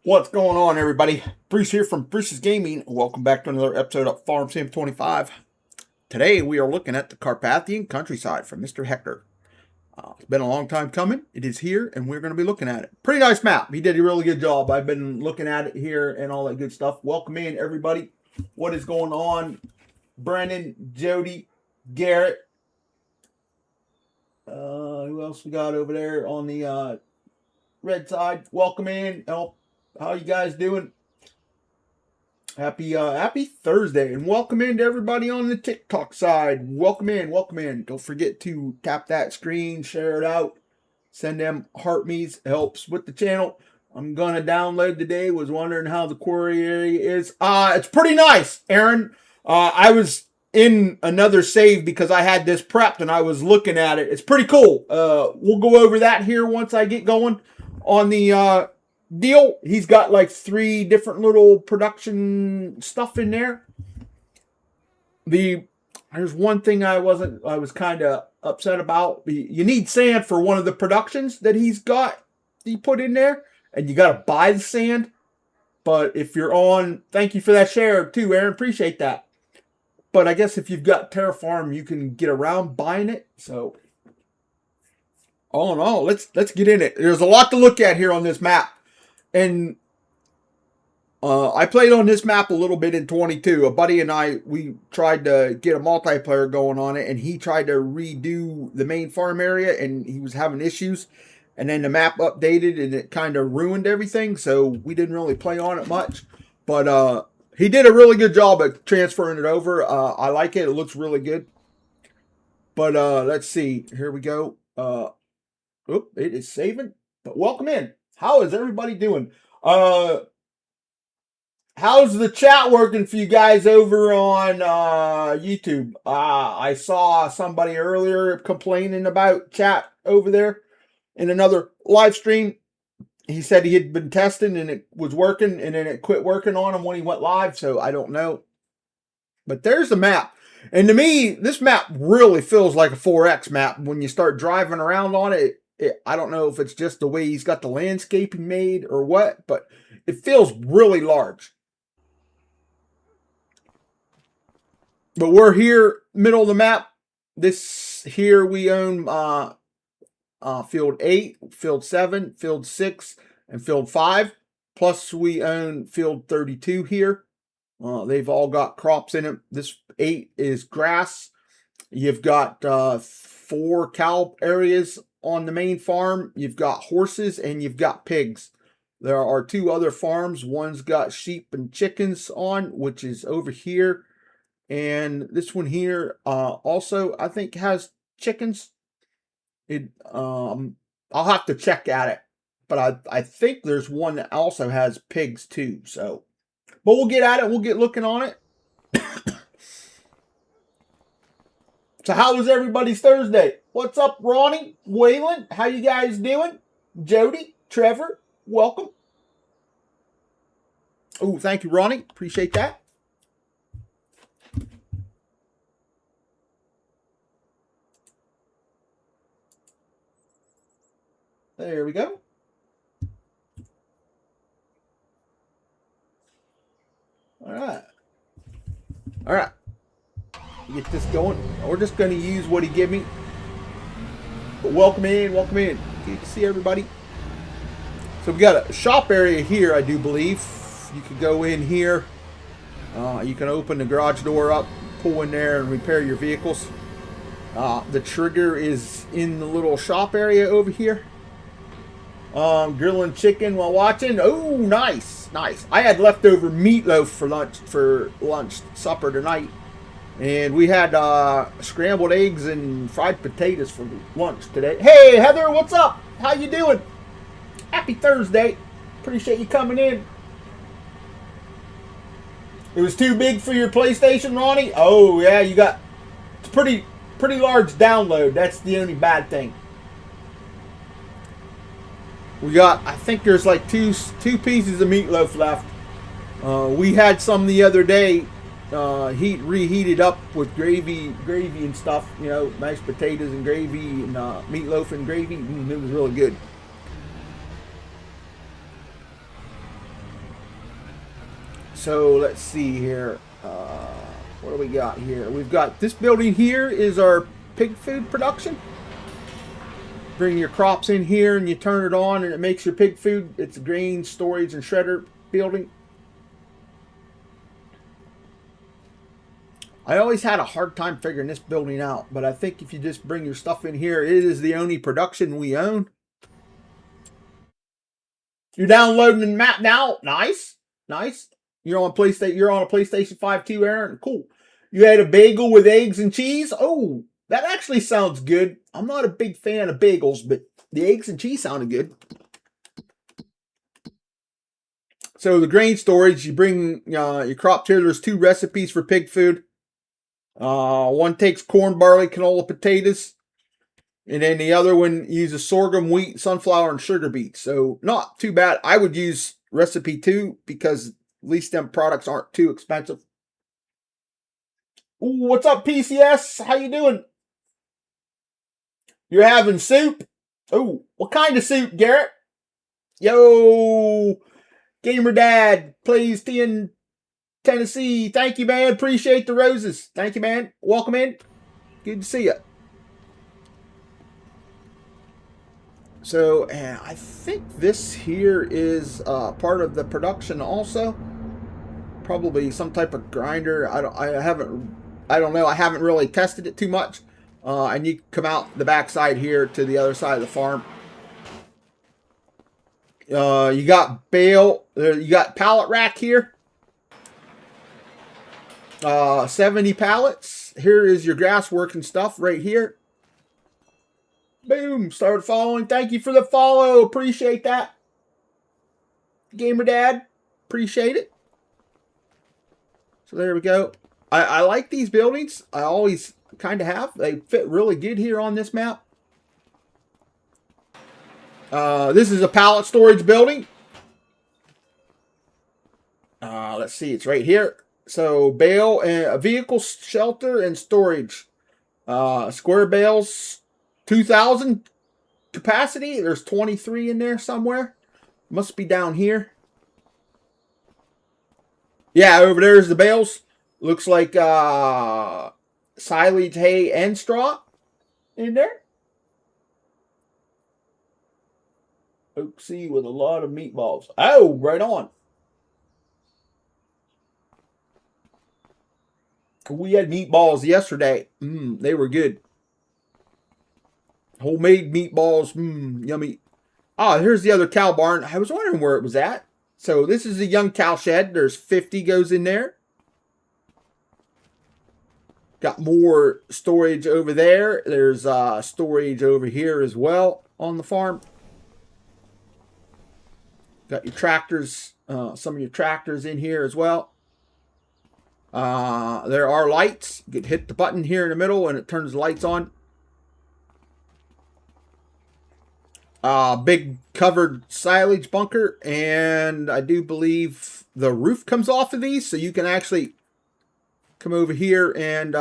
What's going on, everybody? Bruce here from Bruce's Gaming. Welcome back to another episode of FS25. Today we are looking at the Carpathian countryside from mrhector. It's been a long time coming. It is here, and we're going to be looking at it. Pretty nice map. He did a really good job. I've been looking at it here and all that good stuff. Welcome in, everybody. What is going on? Brennan, Jody, Garrett. Who else we got over there on the red side? Welcome in. How you guys doing? Happy Thursday, and welcome in to everybody on the TikTok side. Welcome in. Don't forget to tap that screen, share it out, send them heart me's. Helps with the channel. I'm gonna download today. Was wondering how the quarry area is. It's pretty nice, Aaron. I was in another save because I had this prepped and I was looking at it. It's pretty cool. We'll go over that here once I get going on the deal. He's got like 3 different little production stuff in there. There's one thing I was kind of upset about. You need sand for one of the productions that he put in there, and you got to buy the sand. But if you're on, thank you for that share too, Aaron, appreciate that. But I guess if you've got Terraform, you can get around buying it. So all in all, let's get in it. There's a lot to look at here on this map. And I played on this map a little bit in 22. A buddy and I, we tried to get a multiplayer going on it, and he tried to redo the main farm area, and he was having issues. And then the map updated, and it kind of ruined everything, so we didn't really play on it much. But he did a really good job at transferring it over. I like it. It looks really good. But let's see. Here we go. It is saving. But welcome in. How is everybody doing? How's the chat working for you guys over on YouTube? I saw somebody earlier complaining about chat over there in another live stream. He said he had been testing and it was working, and then it quit working on him when he went live, so I don't know. But there's the map. And to me, this map really feels like a 4X map when you start driving around on it. I don't know if it's just the way he's got the landscaping made or what, but it feels really large. But we're here, middle of the map. This here we own field 8, field 7, field 6, and field 5. Plus we own field 32 here. They've all got crops in it. This 8 is grass. You've got 4 cow areas on the main farm. You've got horses and you've got pigs. There are 2 other farms. One's got sheep and chickens on, which is over here. And this one here also, I think, has chickens. I'll have to check at it. But I think there's one that also has pigs too. So, but we'll get at it. We'll get looking on it. So how was everybody's Thursday? What's up, Ronnie? Waylon? How you guys doing? Jody? Trevor? Welcome. Oh, thank you, Ronnie. Appreciate that. There we go. All right. Get this going. We're just going to use what he gave me. But welcome in. Good to see everybody. So we got a shop area here, I do believe. You can go in here. You can open the garage door up, pull in there, and repair your vehicles. The trigger is in the little shop area over here. Grilling chicken while watching. Oh, nice. I had leftover meatloaf for supper tonight. And we had scrambled eggs and fried potatoes for lunch today. Hey, Heather, what's up? How you doing? Happy Thursday. Appreciate you coming in. It was too big for your PlayStation, Ronnie? Oh, yeah, it's pretty large download. That's the only bad thing. We got, I think there's like two pieces of meatloaf left. We had some the other day. Reheated up with gravy and stuff, mashed potatoes and gravy and meatloaf and gravy. It was really good. So let's see here. What do we got here? We've got this building here is our pig food production. Bring your crops in here and you turn it on and it makes your pig food. It's a grain storage and shredder building. I always had a hard time figuring this building out, but I think if you just bring your stuff in here, it is the only production we own. You're downloading the map now. Nice. Nice. You're on PlayStation. You're on a PlayStation 5 too, Aaron. Cool. You had a bagel with eggs and cheese. Oh, that actually sounds good. I'm not a big fan of bagels, but the eggs and cheese sounded good. So the grain storage, you bring your crop here. There's 2 recipes for pig food. One takes corn, barley, canola, potatoes. And then the other one uses sorghum, wheat, sunflower, and sugar beets. So not too bad. I would use recipe 2 because at least them products aren't too expensive. Ooh, what's up, PCS? How you doing? You're having soup? Oh, what kind of soup, Garrett? Yo, Gamer Dad plays in Tennessee. Thank you, man. Appreciate the roses. Thank you, man. Welcome in. Good to see you. So, I think this here is part of the production also. Probably some type of grinder. I don't know. I haven't really tested it too much. And you come out the backside here to the other side of the farm. You got bale. You got pallet rack here. 70 pallets. Here is your grass working stuff right here. Boom. Started following. Thank you for the follow. Appreciate that. Gamer Dad. Appreciate it. So there we go. I like these buildings. I always kind of have. They fit really good here on this map. This is a pallet storage building. Let's see. It's right here. So bale and a vehicle shelter and storage. Square bales. 2,000 capacity. There's 23 in there somewhere. Must be down here. Yeah, over there's the bales. Looks like silage, hay, and straw in there. Oaksy with a lot of meatballs. Oh, right on. We had meatballs yesterday. They were good. Homemade meatballs. Yummy. Ah, here's the other cow barn. I was wondering where it was at. So this is a young cow shed. There's 50 goes in there. Got more storage over there. There's storage over here as well on the farm. Got your tractors, some of your tractors in here as well. There are lights. You can hit the button here in the middle and it turns the lights on. Big covered silage bunker, and I do believe the roof comes off of these, so you can actually come over here and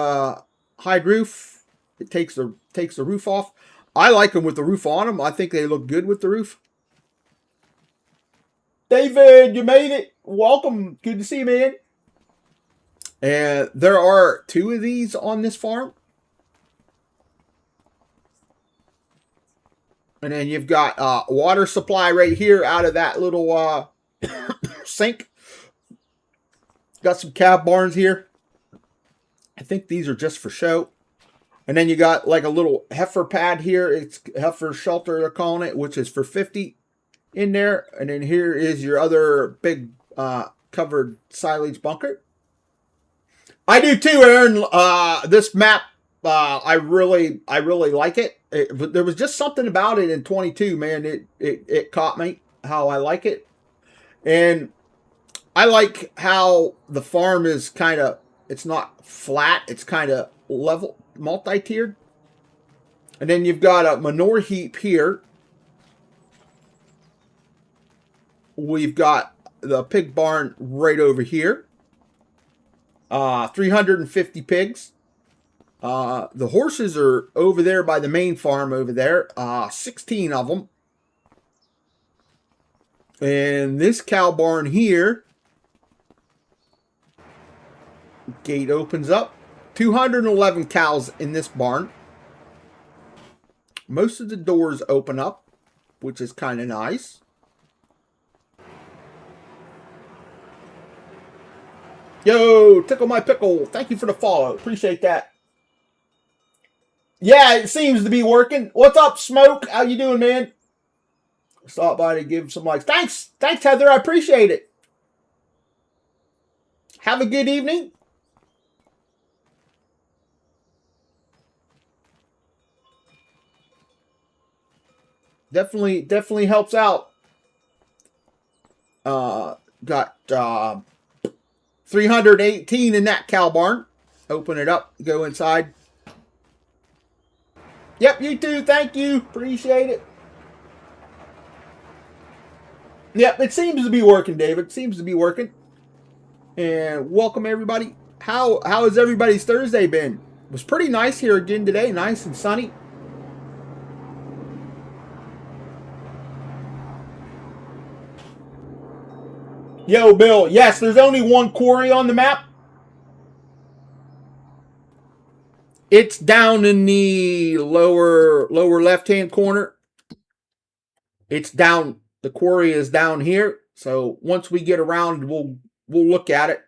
hide roof. It takes the roof off. I like them with the roof on them. I think they look good with the roof. David, you made it. Welcome. Good to see you, man. And there are 2 of these on this farm. And then you've got water supply right here out of that little sink. Got some calf barns here. I think these are just for show. And then you got like a little heifer pad here. It's heifer shelter, they're calling it, which is for 50 in there. And then here is your other big covered silage bunker. I do too, Aaron. This map, I really like it. But there was just something about it in 22, man. It caught me how I like it. And I like how the farm is kind of, it's not flat. It's kind of level, multi-tiered. And then you've got a manure heap here. We've got the pig barn right over here. 350 pigs. The horses are over there by the main farm over there. 16 of them. And this cow barn here Gate opens up. 211 cows in this barn. Most of the doors open up, which is kind of nice. Yo, Tickle My Pickle. Thank you for the follow. Appreciate that. Yeah, it seems to be working. What's up, Smoke? How you doing, man? Stop by to give some likes. Thanks, Heather. I appreciate it. Have a good evening. Definitely helps out. Got 318 in that cow barn. Open it up. Go inside. Yep, you too. Thank you. Appreciate it. Yep, it seems to be working, David. It seems to be working. And welcome, everybody. How has everybody's Thursday been? It was pretty nice here again today. Nice and sunny. Yo, Bill. Yes, there's only one quarry on the map. It's down in the lower left-hand corner. It's down. The quarry is down here. So once we get around, we'll look at it.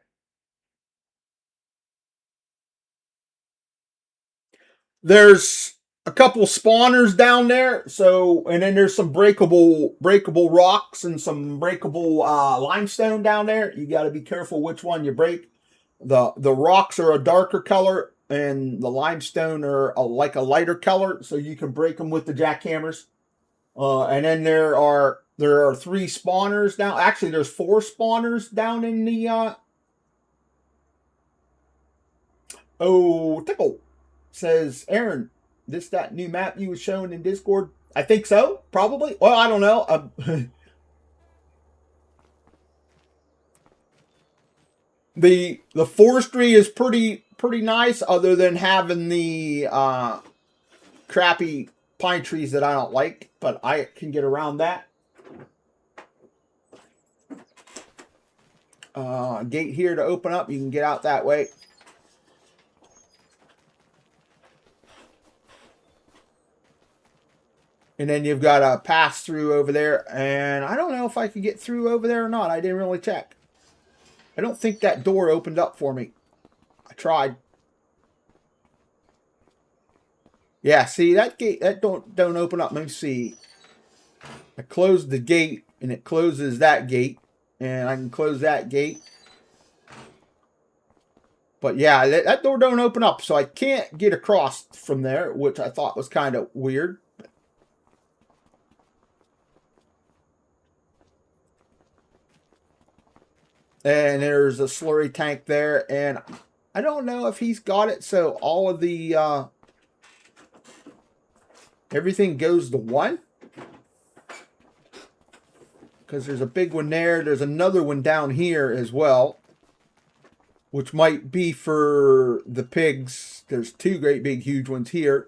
There's a couple spawners down there. So, and then there's some breakable rocks and some breakable limestone down there. You got to be careful which one you break. The rocks are a darker color, and the limestone are like a lighter color, so you can break them with the jackhammers. And then there are 3 spawners down. Actually, there's 4 spawners down in the. Oh, Tickle says, Aaron, that new map you was showing in Discord. I think so, probably. Well, I don't know. The forestry is pretty nice, other than having the crappy pine trees that I don't like, but I can get around that. Gate here to open up. You can get out that way. And then you've got a pass through over there, and I don't know if I could get through over there or not. I didn't really check. I don't think that door opened up for me. I tried. Yeah, see, that gate, that don't open up. Let me see. I closed the gate, and it closes that gate. And I can close that gate. But yeah, that door don't open up, so I can't get across from there, which I thought was kind of weird. And there's a slurry tank there, and I don't know if he's got it, so all of the everything goes to 1. Because there's a big one there. There's another one down here as well, which might be for the pigs. There's 2 great big huge ones here.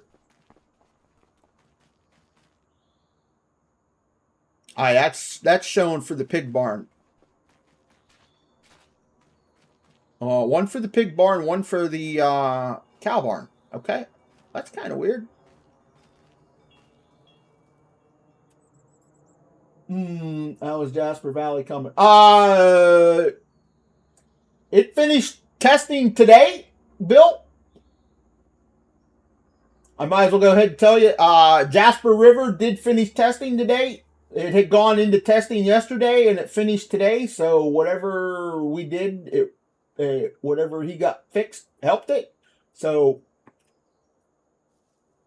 That's showing for the pig barn. One for the pig barn, one for the cow barn. Okay, that's kind of weird. How is Jasper Valley coming? It finished testing today, Bill. I might as well go ahead and tell you. Jasper River did finish testing today. It had gone into testing yesterday, and it finished today. So whatever we did, whatever he got fixed helped it. So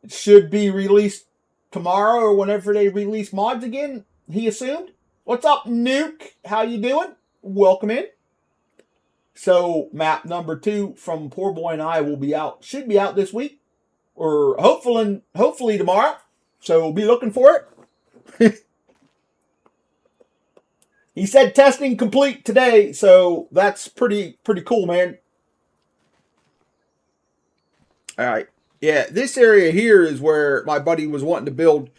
it should be released tomorrow or whenever they release mods again, he assumed. What's up, Nuke? How you doing? Welcome in. So map number 2 from Poor Boy and I will be out. Should be out this week, or hopefully tomorrow. So we'll be looking for it. He said testing complete today, so that's pretty cool, man. All right. Yeah, this area here is where my buddy was wanting to build,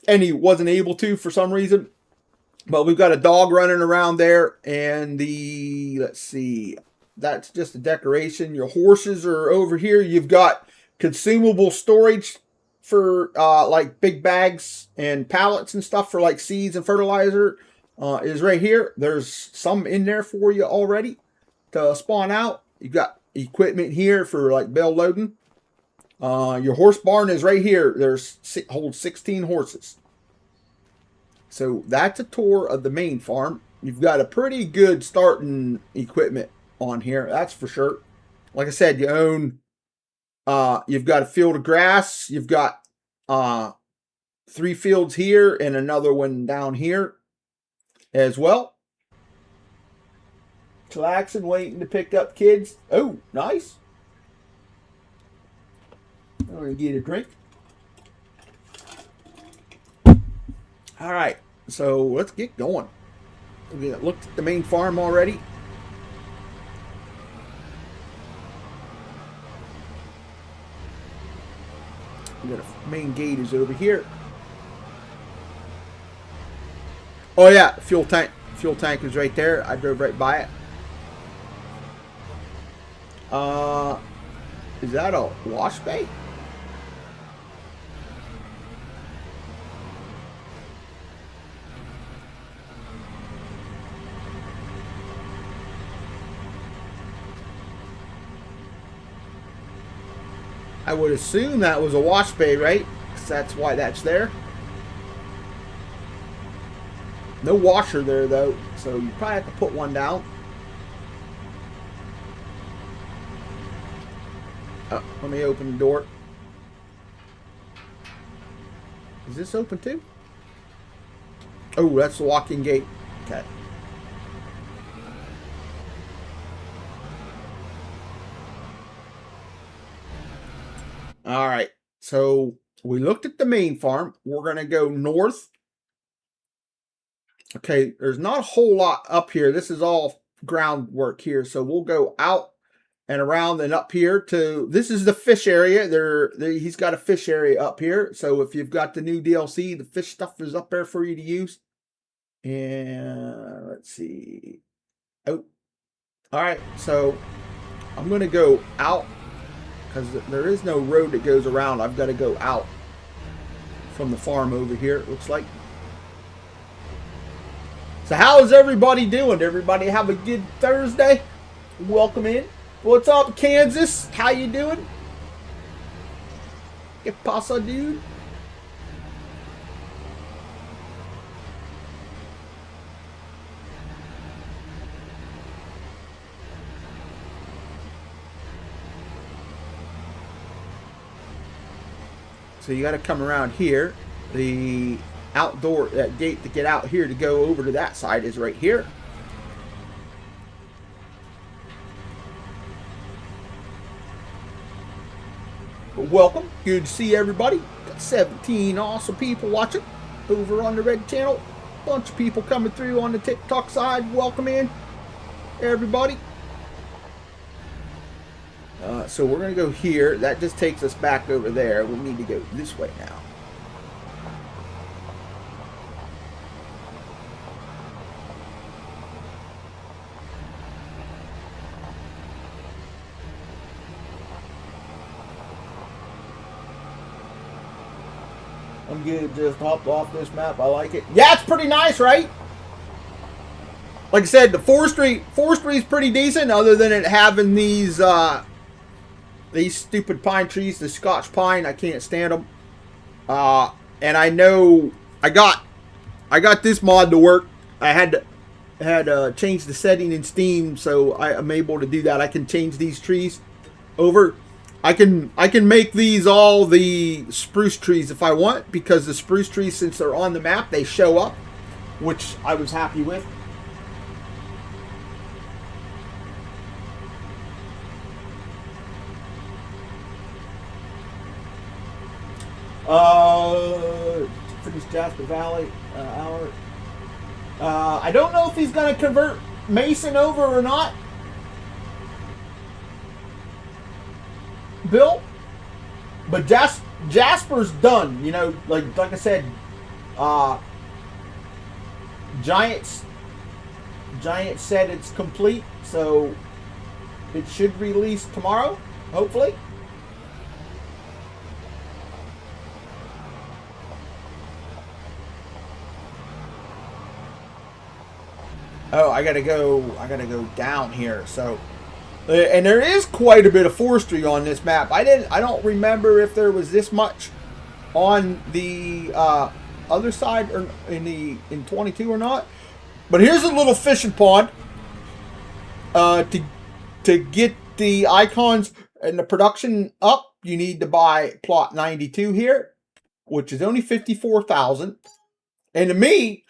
and he wasn't able to for some reason. But we've got a dog running around there, and let's see, That's just a decoration. Your horses are over here. You've got consumable storage for like big bags and pallets and stuff for like seeds and fertilizer is right here. There's some in there for you already to spawn out. You've got equipment here for like bale loading. Your horse barn is right here. Holds 16 horses. So that's a tour of the main farm. You've got a pretty good starting equipment on here, that's for sure. Like I said, you own, you've got a field of grass. You've got 3 fields here and another one down here as well. Chillaxing, waiting to pick up kids. Oh, nice. I'm going to get a drink. All right, so let's get going. We looked at the main farm already. The main gate is over here. Oh yeah, fuel tank. Fuel tank is right there. I drove right by it. Is that a wash bay? I would assume that was a wash bay, right? Because that's why that's there. No washer there, though, so you probably have to put one down. Oh, let me open the door. Is this open too? Oh, that's the walk-in gate. Okay. All right, so we looked at the main farm. We're going to go north. Okay, there's not a whole lot up here. This is all groundwork here. So we'll go out and around and up here to, this is the fish area. He's got a fish area up here. So if you've got the new DLC, the fish stuff is up there for you to use. And let's see. Oh, all right, so I'm going to go out. Because there is no road that goes around. I've got to go out from the farm over here, it looks like. So how is everybody doing? Everybody have a good Thursday? Welcome in. What's up, Kansas? How you doing? ¿Qué pasa, dude? So you got to come around here. The outdoor gate to get out here to go over to that side is right here. But welcome. Good to see everybody. Got 17 awesome people watching over on the red channel. Bunch of people coming through on the TikTok side. Welcome in, everybody. So we're going to go here. That just takes us back over there. We need to go this way now. I'm good. Just hopped off this map. I like it. Yeah, it's pretty nice, right? Like I said, the forestry is pretty decent, other than it having these stupid pine trees, the Scotch pine. I can't stand them. And I know I got this mod to work. I had to change the setting in Steam, so I'm able to do that. I can change these trees over. I can make these all the spruce trees if I want, because the spruce trees, since they're on the map, they show up, which I was happy with. Finish Jasper Valley hour. I don't know if he's going to convert Mason over or not, Bill. But Jasper's done. You know, like I said, Giant said it's complete. So It should release tomorrow, hopefully. Oh, I gotta go down here. So, and there is quite a bit of forestry on this map. I don't remember if there was this much on the other side or in 22 or not. But here's a little fishing pond. To get the icons and the production up, you need to buy plot 92 here, which is only 54,000. And to me,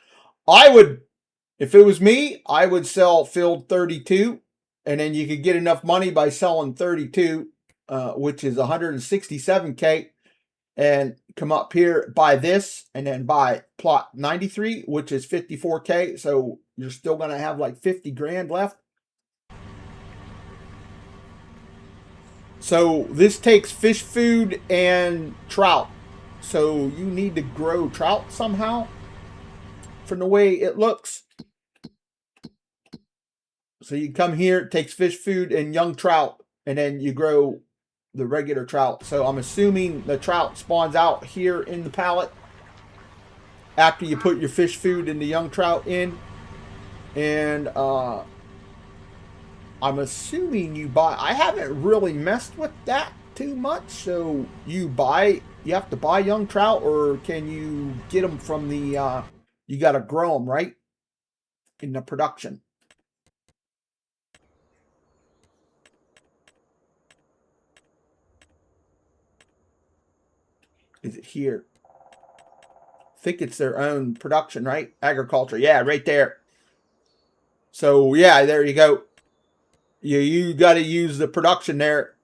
if it was me, I would sell field 32, and then you could get enough money by selling 32, which is 167K, and come up here, buy this, and then buy plot 93, which is 54K. So you're still going to have like 50 grand left. So this takes fish food and trout. So you need to grow trout somehow from the way it looks. So you come here, it takes fish food and young trout, and then you grow the regular trout. So I'm assuming the trout spawns out here in the pallet after you put your fish food and the young trout in. And I'm assuming you buy, I haven't really messed with that too much. So you have to buy young trout, or can you get them from the, you got to grow them, right? In the production. Is it here? I think it's their own production, right? Agriculture. Yeah, right there. So, yeah, there you go. You got to use the production there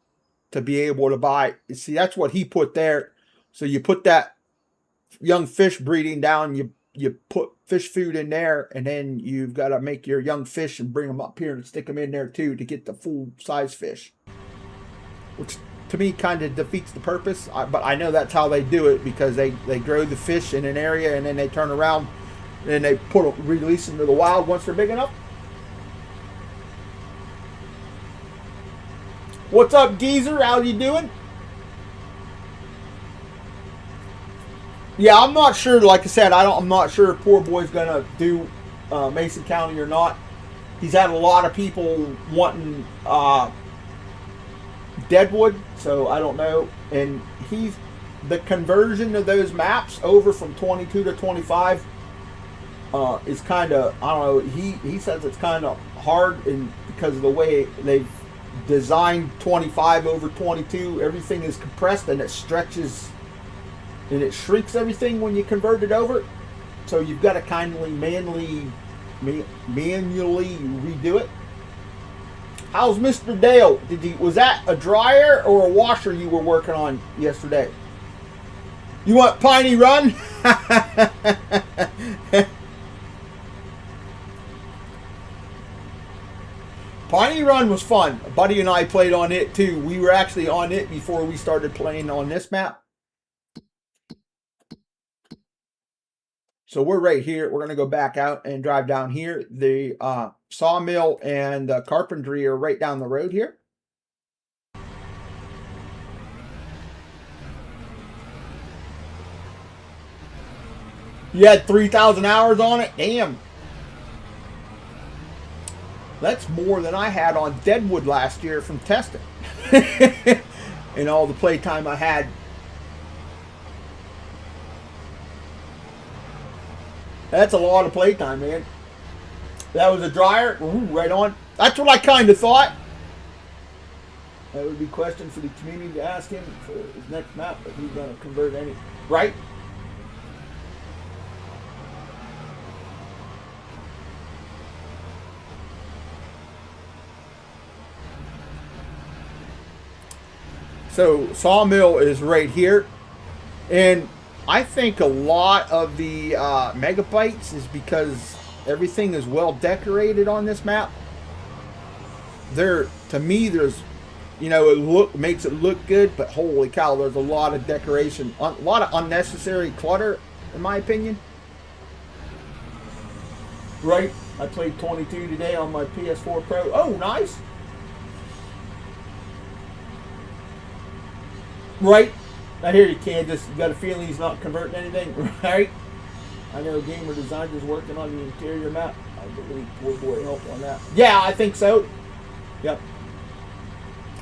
to be able to buy. You see, that's what he put there. So you put that young fish breeding down, you put fish food in there, and then you've got to make your young fish and bring them up here and stick them in there too to get the full size fish. Which to me kind of defeats the purpose, but I know that's how they do it, because they grow the fish in an area and then they turn around and they release them to the wild once they're big enough. What's up, Geezer? How you doing? Yeah, I'm not sure. Like I said, I'm not sure if poor boy's gonna do Mason County or not. He's had a lot of people wanting Deadwood, so I don't know. And the conversion of those maps over from 22 to 25 is kind of, I don't know. He says it's kind of hard, and because of the way they've designed 25 over 22, everything is compressed and it stretches and it shrinks everything when you convert it over. So you've got to kindly manually redo it. How's Mr. Dale? Was that a dryer or a washer you were working on yesterday? You want Piney Run? Piney Run was fun. A buddy and I played on it too. We were actually on it before we started playing on this map. So we're right here. We're going to go back out and drive down here. The Sawmill and Carpentry are right down the road here. You had 3,000 hours on it? Damn. That's more than I had on Deadwood last year from testing. And all the playtime I had. That's a lot of playtime, man. That was a dryer. Ooh, right on. That's what I kind of thought. That would be a question for the community to ask him for his next map, if he's going to convert any. Right? So Sawmill is right here, and I think a lot of the megabytes is because everything is well decorated on this map. To me, there's, it makes it look good, but holy cow, there's a lot of decoration, a lot of unnecessary clutter, in my opinion. Right? I played 22 today on my PS4 Pro. Oh, nice. Right. I hear you, Kansas. You got a feeling he's not converting anything, right? I know Gamer Design is working on the interior map. I believe poor boy helped on that. Yeah, I think so. Yep.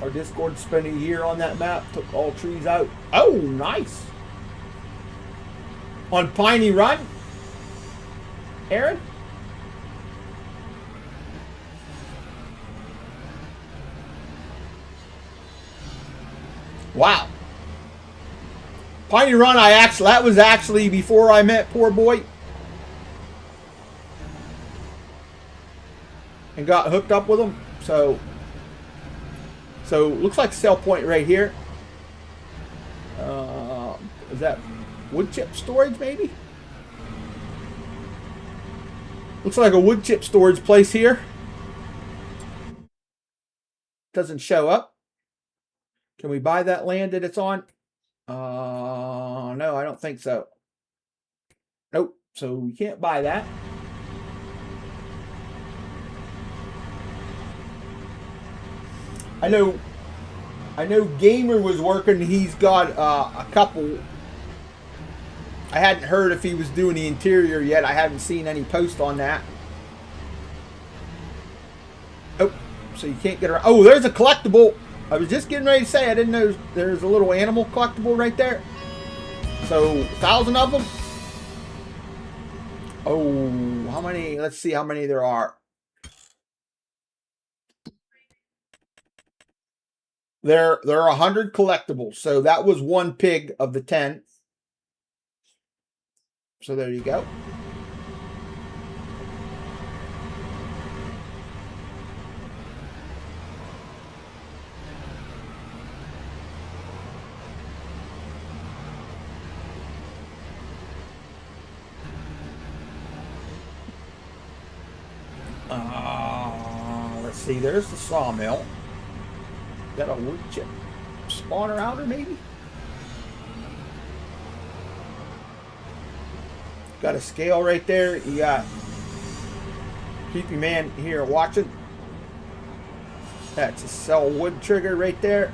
Our Discord spent a year on that map. Took all trees out. Oh, nice. On Piney Run, Aaron? Wow. Piney Run, that was actually before I met poor boy. And got hooked up with him. So looks like sell point right here. Is that wood chip storage maybe? Looks like a wood chip storage place here. Doesn't show up. Can we buy that land that it's on? No, I don't think so. Nope. So we can't buy that. I know Gamer was working. He's got a couple. I hadn't heard if he was doing the interior yet. I haven't seen any post on that. Oh, so you can't get around. Oh, there's a collectible. I was just getting ready to say I didn't know there's a little animal collectible right there. So 1,000 of them. Oh, how many? Let's see how many there are. There are 100 collectibles. So that was one pig of the 10. So there you go. Let's see. There's the sawmill. Got a wood chip spawner outer maybe? Got a scale right there. You got Keepy Man here watching. That's a sell wood trigger right there.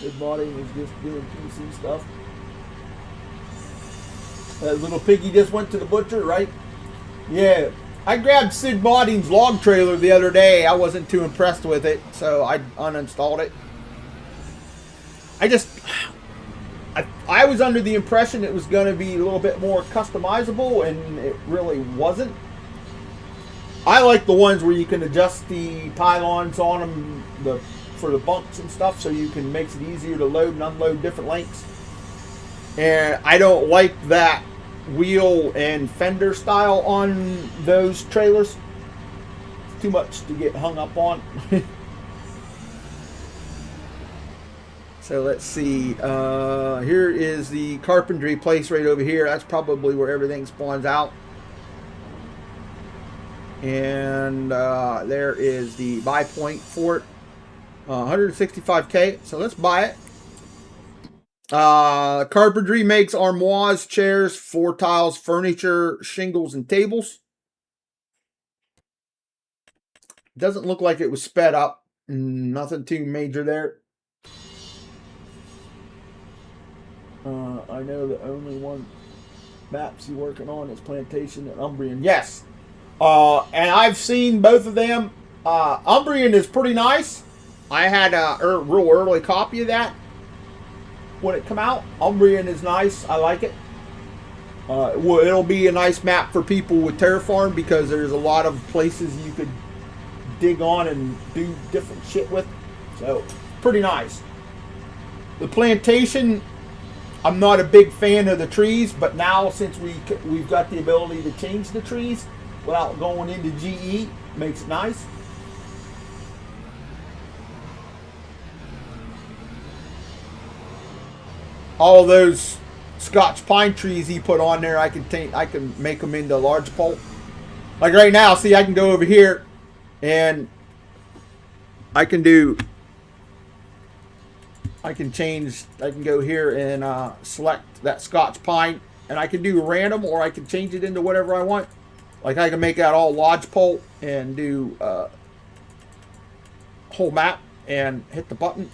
Good body is just doing PC stuff. That little piggy just went to the butcher, right? Yeah. I grabbed Sid Bodding's log trailer the other day. I wasn't too impressed with it, so I uninstalled it. I was under the impression it was going to be a little bit more customizable, and it really wasn't. I like the ones where you can adjust the pylons on them for the bunks and stuff, so you can makes it easier to load and unload different lengths. And I don't like that wheel and fender style on those trailers. It's too much to get hung up on. So let's see. Here is the carpentry place right over here. That's probably where everything spawns out. And there is the buy point for it. 165K. So let's buy it. Carpentry makes armoires, chairs, floor tiles, furniture, shingles, and tables. Doesn't look like it was sped up. Nothing too major there. I know the only one maps he's working on is Plantation and Umbrian. Yes. And I've seen both of them. Umbrian is pretty nice. I had a real early copy of that when it come out. Umbrian is nice. I like it. It'll be a nice map for people with Terraform because there's a lot of places you could dig on and do different shit with. So, pretty nice. The Plantation, I'm not a big fan of the trees, but now since we've got the ability to change the trees without going into GE, makes it nice. All those Scotch pine trees he put on there, I can make them into large pole. Like right now, see, I can go over here and I can go here and select that Scotch pine, and I can do random, or I can change it into whatever I want. Like I can make that all lodgepole and do whole map and hit the button.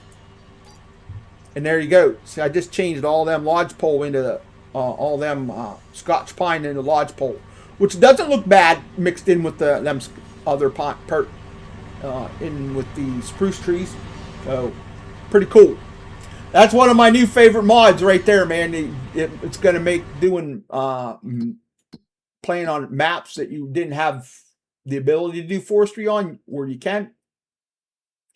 And there you go. See, I just changed all them lodgepole into all them Scotch pine into lodgepole, which doesn't look bad mixed in with them other pine in with the spruce trees. So pretty cool. That's one of my new favorite mods right there, man. It's going to make doing playing on maps that you didn't have the ability to do forestry on, where you can.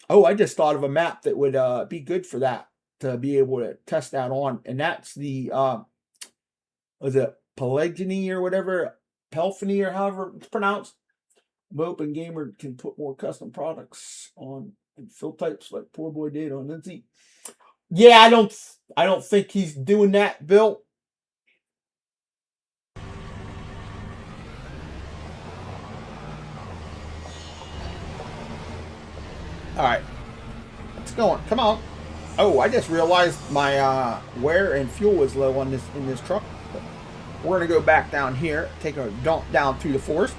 Oh, I just thought of a map that would be good for that, to be able to test that on. And that's the, was it Pelagony or whatever, Pelphony or however it's pronounced. I'm hoping Gamer can put more custom products on and fill types like poor boy did on Lindsay. Yeah, I don't think he's doing that, Bill. All right, let's go on. Come on. Oh, I just realized my wear and fuel is low on in this truck. But we're gonna go back down here, take a dump down through the forest.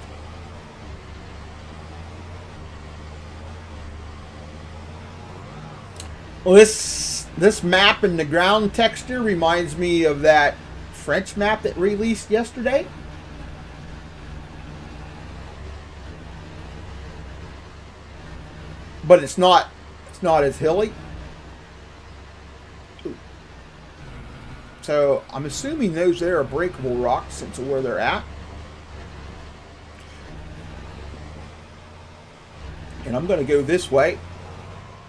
Well, this map and the ground texture reminds me of that French map that released yesterday. But it's not as hilly. So I'm assuming those there are breakable rocks since of where they're at. And I'm going to go this way.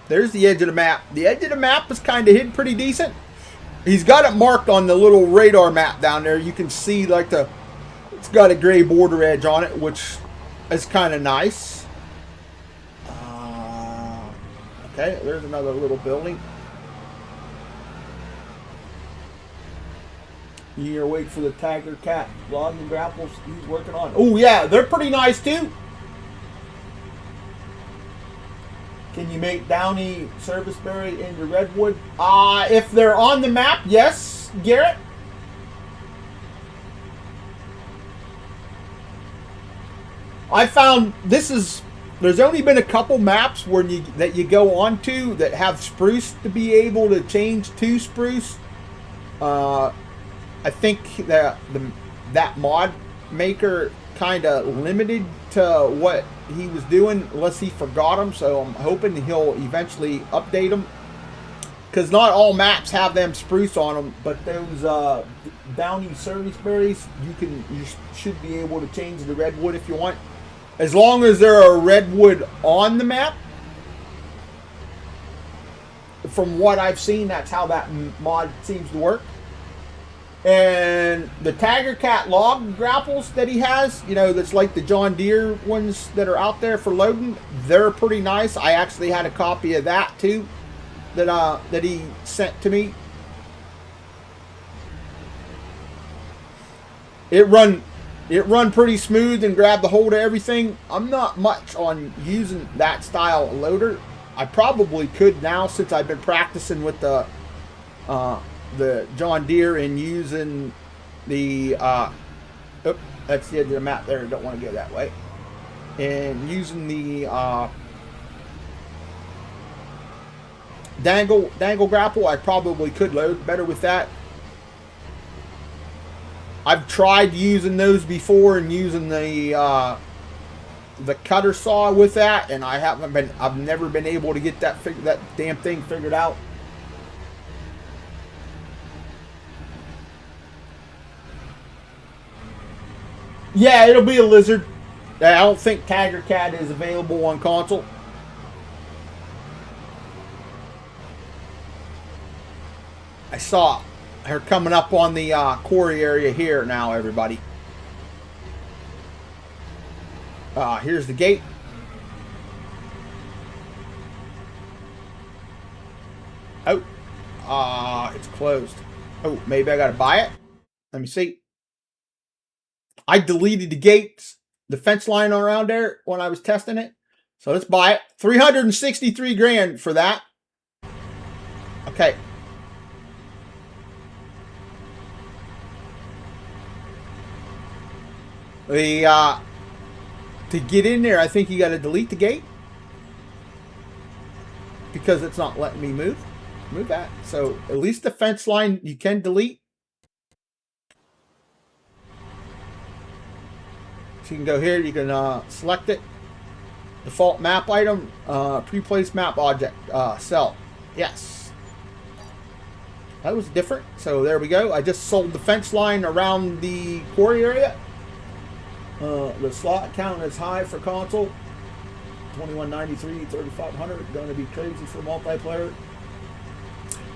There's the edge of the map. The edge of the map is kind of hidden pretty decent. He's got it marked on the little radar map down there. You can see like it's got a gray border edge on it, which is kind of nice. Okay, there's another little building. You're waiting for the tiger cat logging grapples he's working on. Oh yeah, they're pretty nice too. Can you make downy serviceberry into redwood? If they're on the map, yes, Garrett. I found there's only been a couple maps that you go onto that have spruce to be able to change to spruce. I think that that mod maker kind of limited to what he was doing unless he forgot them. So I'm hoping he'll eventually update them, because not all maps have them spruce on them. But those downy serviceberries, you should be able to change the redwood if you want, as long as there are redwood on the map. From what I've seen, that's how that mod seems to work. And the Tiger Cat log grapples that he has, that's like the John Deere ones that are out there for loading, they're pretty nice. I actually had a copy of that too, that he sent to me. It run pretty smooth and grabbed the hold of everything. I'm not much on using that style of loader. I probably could now, since I've been practicing with the John Deere and using the that's the edge of the map there. I don't want to go that way. And using the dangle grapple, I probably could load better with that. I've tried using those before and using the cutter saw with that, and I've never been able to get that damn thing figured out. Yeah, it'll be a lizard. I don't think Tiger Cat is available on console. I saw her coming up on the quarry area here now, everybody. Here's the gate. Oh, it's closed. Oh, maybe I gotta buy it. Let me see. I deleted the gates, the fence line around there when I was testing it. So let's buy it. 363 grand for that. Okay. To get in there, I think you got to delete the gate. because it's not letting me move that. So at least the fence line you can delete. So you can go here, you can select it. Default map item, pre-placed map object, cell. Yes. That was different. So there we go. I just sold the fence line around the quarry area. The slot count is high for console. 2193, 3500. Going to be crazy for multiplayer.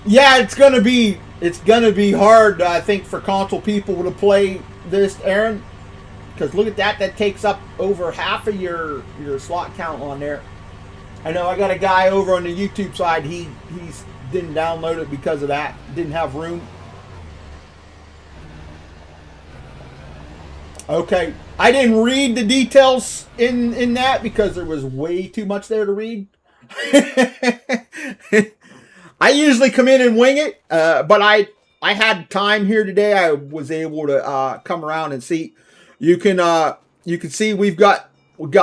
Yeah, it's gonna be hard, I think, for console people to play this, Aaron. Because look at that, that takes up over half of your slot count on there. I know I got a guy over on the YouTube side, he didn't download it because of that. Didn't have room. Okay, I didn't read the details in that because there was way too much there to read. I usually come in and wing it, but I had time here today. I was able to come around and see. You can see we've got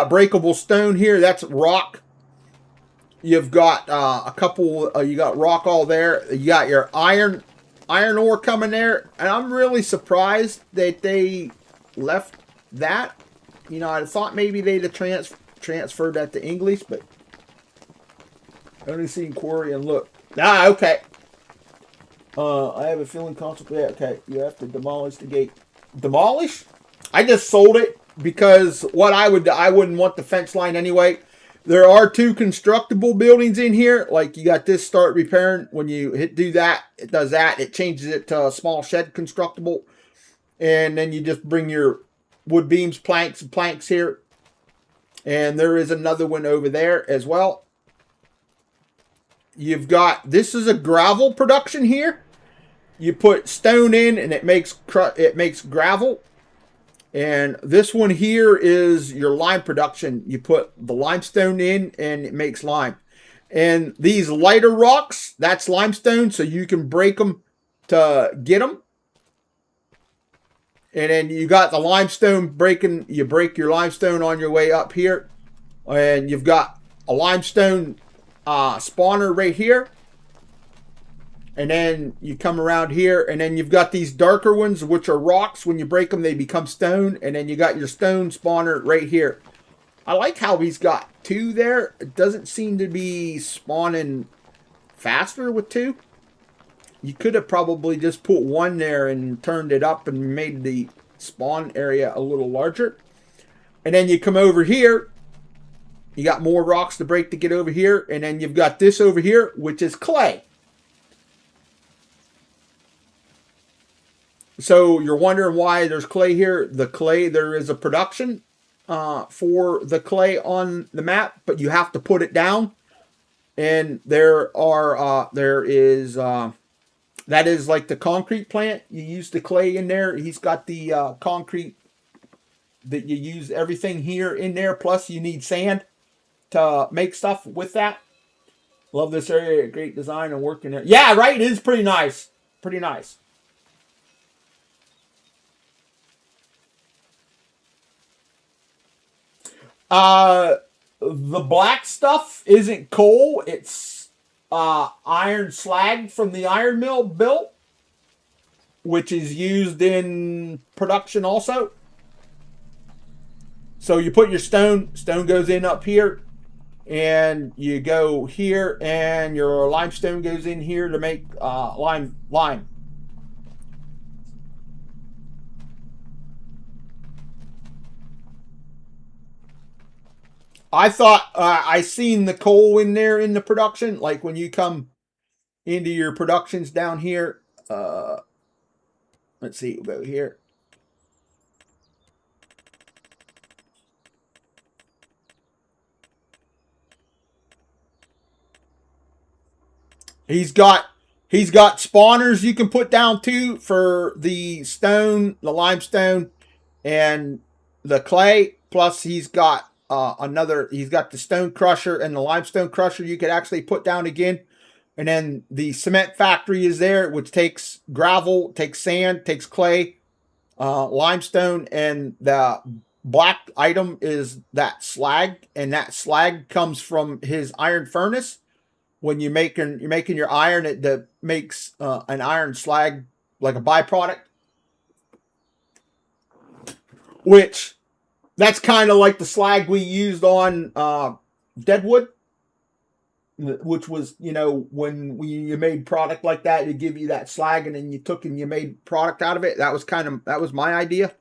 breakable stone here. That's rock. You've got a couple. You got rock all there. You got your iron ore coming there, and I'm really surprised that they left that. You know, I thought maybe they'd have transferred that to English, but only seen Quarry and look. Ah, okay. I have a feeling console. Yeah, okay. You have to demolish the gate. Demolish? I just sold it because what I wouldn't want the fence line anyway. There are 2 constructible buildings in here. Like you got this start repairing. When you do that, it does that. It changes it to a small shed constructible. And then you just bring your wood beams, planks, and planks here. And there is another one over there as well. You've got, this is a gravel production here. You put stone in and it makes gravel. And this one here is your lime production. You put the limestone in and it makes lime. And these lighter rocks, that's limestone, so you can break them to get them. And then you got the limestone breaking, you break your limestone on your way up here. And you've got a limestone spawner right here. And then you come around here, and then you've got these darker ones, which are rocks. When you break them, they become stone. And then you got your stone spawner right here. I like how he's got 2 there. It doesn't seem to be spawning faster with 2. You could have probably just put 1 there and turned it up and made the spawn area a little larger. And then you come over here. You got more rocks to break to get over here. And then you've got this over here, which is clay. So you're wondering why there's clay here. The clay, there is a production for the clay on the map, but you have to put it down. And that is like the concrete plant. You use the clay in there. He's got the concrete that you use everything here in there. Plus you need sand to make stuff with that. Love this area. Great design and work in there. Yeah, right. It is pretty nice. Pretty nice. The black stuff isn't coal. It's iron slag from the iron mill built, which is used in production also. So you put your stone goes in up here, and you go here, and your limestone goes in here to make lime. I thought I seen the coal in there in the production. Like when you come into your productions down here. Let's see, we'll go here. He's got spawners you can put down too for the stone, the limestone, and the clay. Plus he's got he's got the stone crusher and the limestone crusher you could actually put down again. And then the cement factory is there, which takes gravel, takes sand, takes clay, limestone, and the black item is that slag, and that slag comes from his iron furnace, when you're making your iron, that makes an iron slag, like a byproduct, which that's kind of like the slag we used on deadwood, which was, you know, when you made product like that, you give you that slag, and then you took and you made product out of it. That was my idea.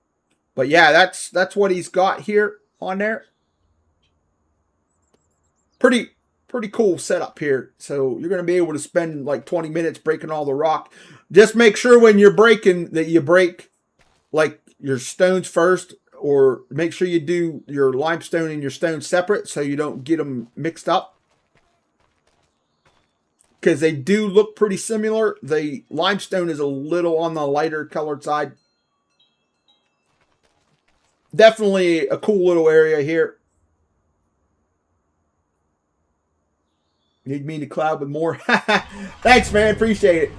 But yeah, that's what he's got here on there. Pretty cool setup here. So you're going to be able to spend like 20 minutes breaking all the rock. Just make sure when you're breaking that you break like your stones first, or make sure you do your limestone and your stone separate so you don't get them mixed up, because they do look pretty similar. The limestone is a little on the lighter colored side. Definitely a cool little area here. Need me to cloud with more? Thanks, man. Appreciate it.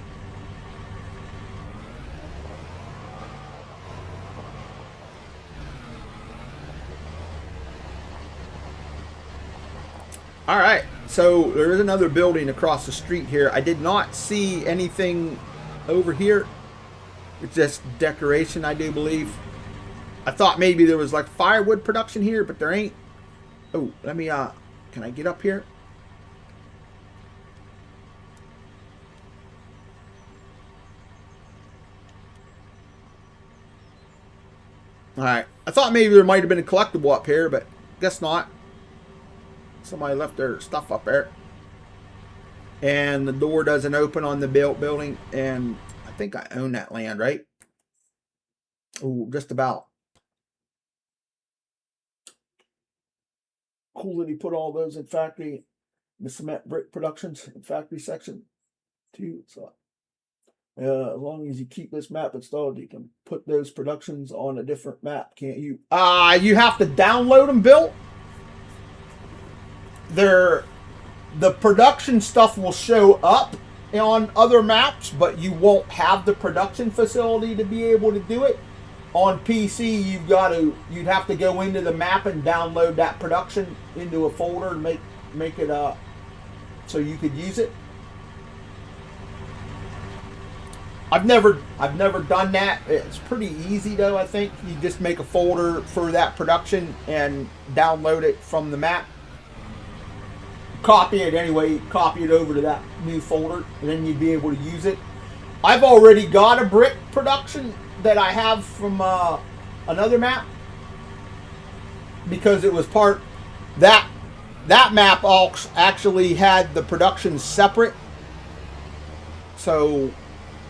All right. So there is another building across the street here. I did not see anything over here. It's just decoration, I do believe. I thought maybe there was like firewood production here, but there ain't. Oh, let me, can I get up here? Alright. I thought maybe there might have been a collectible up here, but guess not. Somebody left their stuff up there. And the door doesn't open on the building. And I think I own that land, right? Oh, just about. Cool that he put all those in factory. The cement brick productions in factory section too. So as long as you keep this map installed, you can put those productions on a different map, can't you? You have to download them, Bill. The production stuff will show up on other maps, but you won't have the production facility to be able to do it. On PC, you'd have to go into the map and download that production into a folder and make it so you could use it. I've never done that. It's pretty easy though. I think you just make a folder for that production and download it from the map. Copy it anyway. Copy it over to that new folder, and then you'd be able to use it. I've already got a brick production that I have from another map, because it was part that map actually had the production separate. So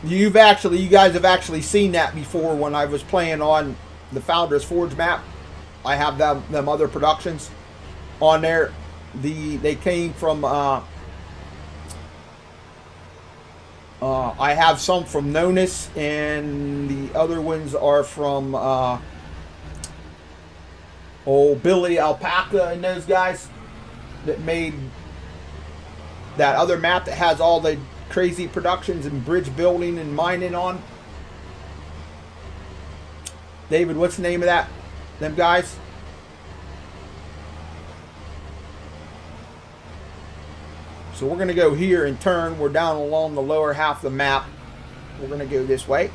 you guys have actually seen that before when I was playing on the Founders Forge map. I have them other productions on there. They came from I have some from Nonus, and the other ones are from Billy Alpaca and those guys that made that other map that has all the crazy productions and bridge building and mining on. David, what's the name of them guys? So we're going to go here and turn. We're down along the lower half of the map. We're going to go this way.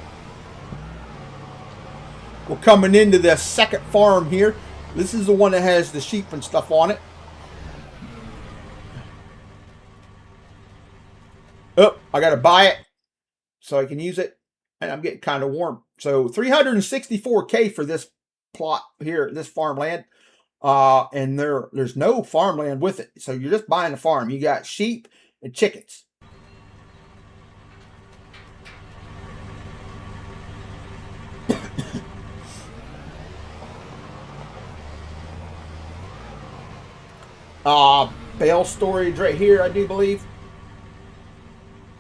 We're coming into the second farm here. This is the one that has the sheep and stuff on it. Oh, I got to buy it so I can use it. And I'm getting kind of warm. So $364K for this plot here, this farmland. And there's no farmland with it. So you're just buying a farm. You got sheep and chickens. Bale storage right here, I do believe.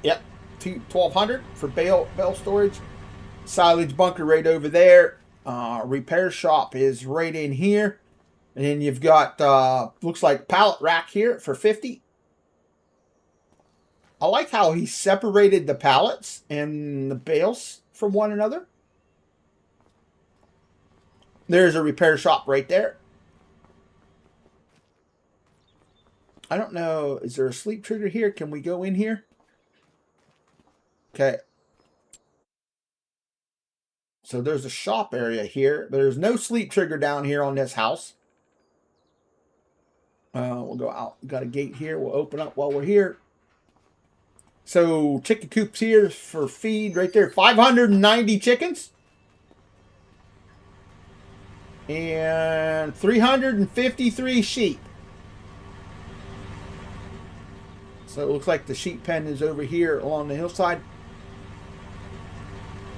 Yep, 1,200 for bale storage. Silage bunker right over there. Repair shop is right in here. And then you've got, looks like pallet rack here for 50. I like how he separated the pallets and the bales from one another. There's a repair shop right there. I don't know. Is there a sleep trigger here? Can we go in here? Okay. So there's a shop area here. There's no sleep trigger down here on this house. We'll go out. We've got a gate here. We'll open up while we're here. So chicken coops here for feed right there. 590 chickens. And 353 sheep. So it looks like the sheep pen is over here along the hillside.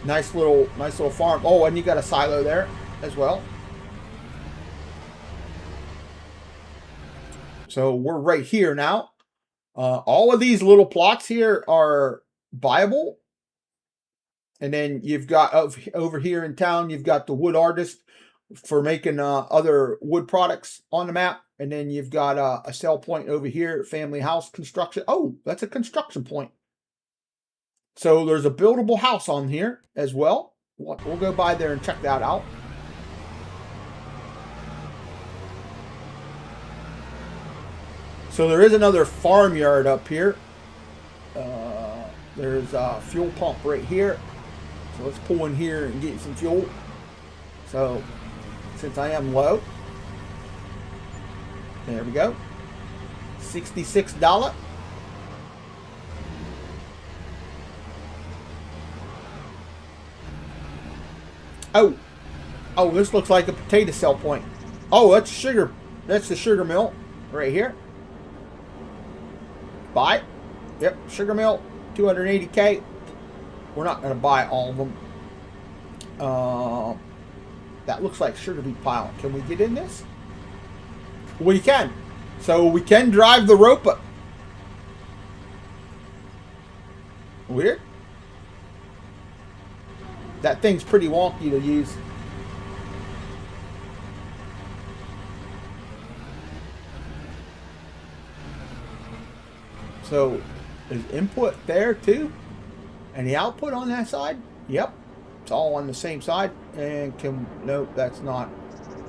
Nice little farm. Oh, and you got a silo there as well. So we're right here now. All of these little plots here are viable. And then you've got over here in town, you've got the wood artist for making other wood products on the map. And then you've got a sell point over here, family house construction. Oh, that's a construction point. So there's a buildable house on here as well. We'll go by there and check that out. So there is another farmyard up here. There's a fuel pump right here. So let's pull in here and get some fuel. So since I am low, there we go. $66. Oh, this looks like a potato sell point. Oh, that's sugar. That's the sugar mill right here. Buy it. Yep, sugar mill, 280K. We're not going to buy all of them. That looks like sugar beet pile. Can we get in this? We can. So we can drive the rope up. Weird. That thing's pretty wonky to use. So, is input there too? And the output on that side? Yep. It's all on the same side. And nope, that's not.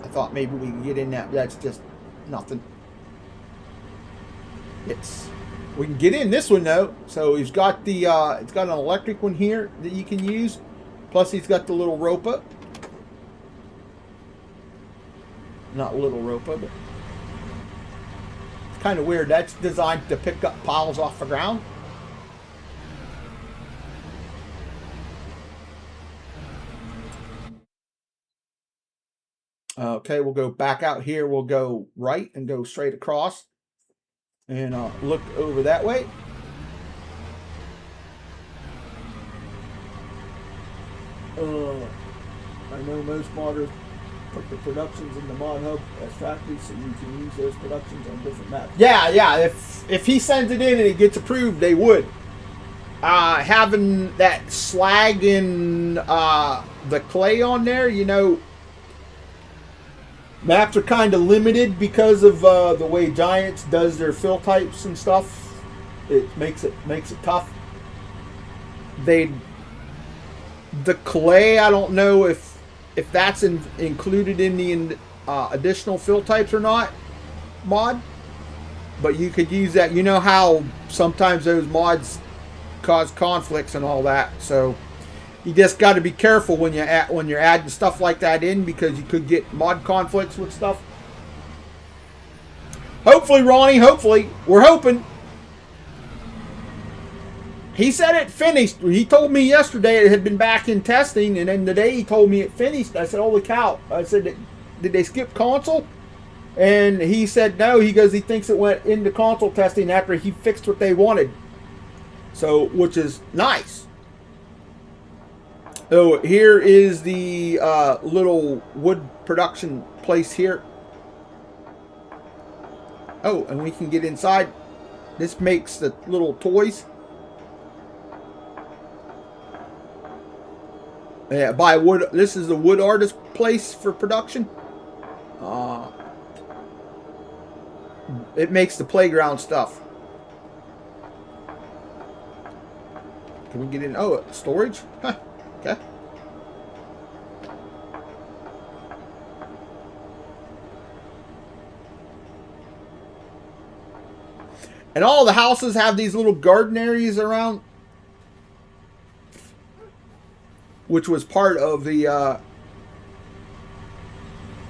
I thought maybe we could get in that. That's just nothing. We can get in this one though. So he's got the, it's got an electric one here that you can use. Plus he's got the little ropa. Not little ropa, but it's kind of weird. That's designed to pick up piles off the ground. Okay, we'll go back out here. We'll go right and go straight across. And look over that way. I know most modders put the productions in the mod hub as factories, so you can use those productions on different maps. Yeah. If he sends it in and it gets approved, they would. Having that slag in the clay on there, you know, maps are kind of limited because of the way Giants does their fill types and stuff. It makes it tough. The clay, I don't know if that's included in the additional fill types or not mod, but you could use that. You know how sometimes those mods cause conflicts and all that, so you just got to be careful when you're adding stuff like that in, because you could get mod conflicts with stuff. Hopefully, Ronnie. Hopefully, we're hoping. He said it finished. He told me yesterday it had been back in testing, and then today he told me it finished. I said, holy cow. I said, did they skip console? And he said no. He goes, he thinks it went into console testing after he fixed what they wanted. So, which is nice. So here is the little wood production place here. Oh, and we can get inside. This makes the little toys. Yeah, buy wood. This is the wood artist place for production. It makes the playground stuff. Can we get in? Oh, storage? Huh. Okay. And all the houses have these little garden areas around, which was part of the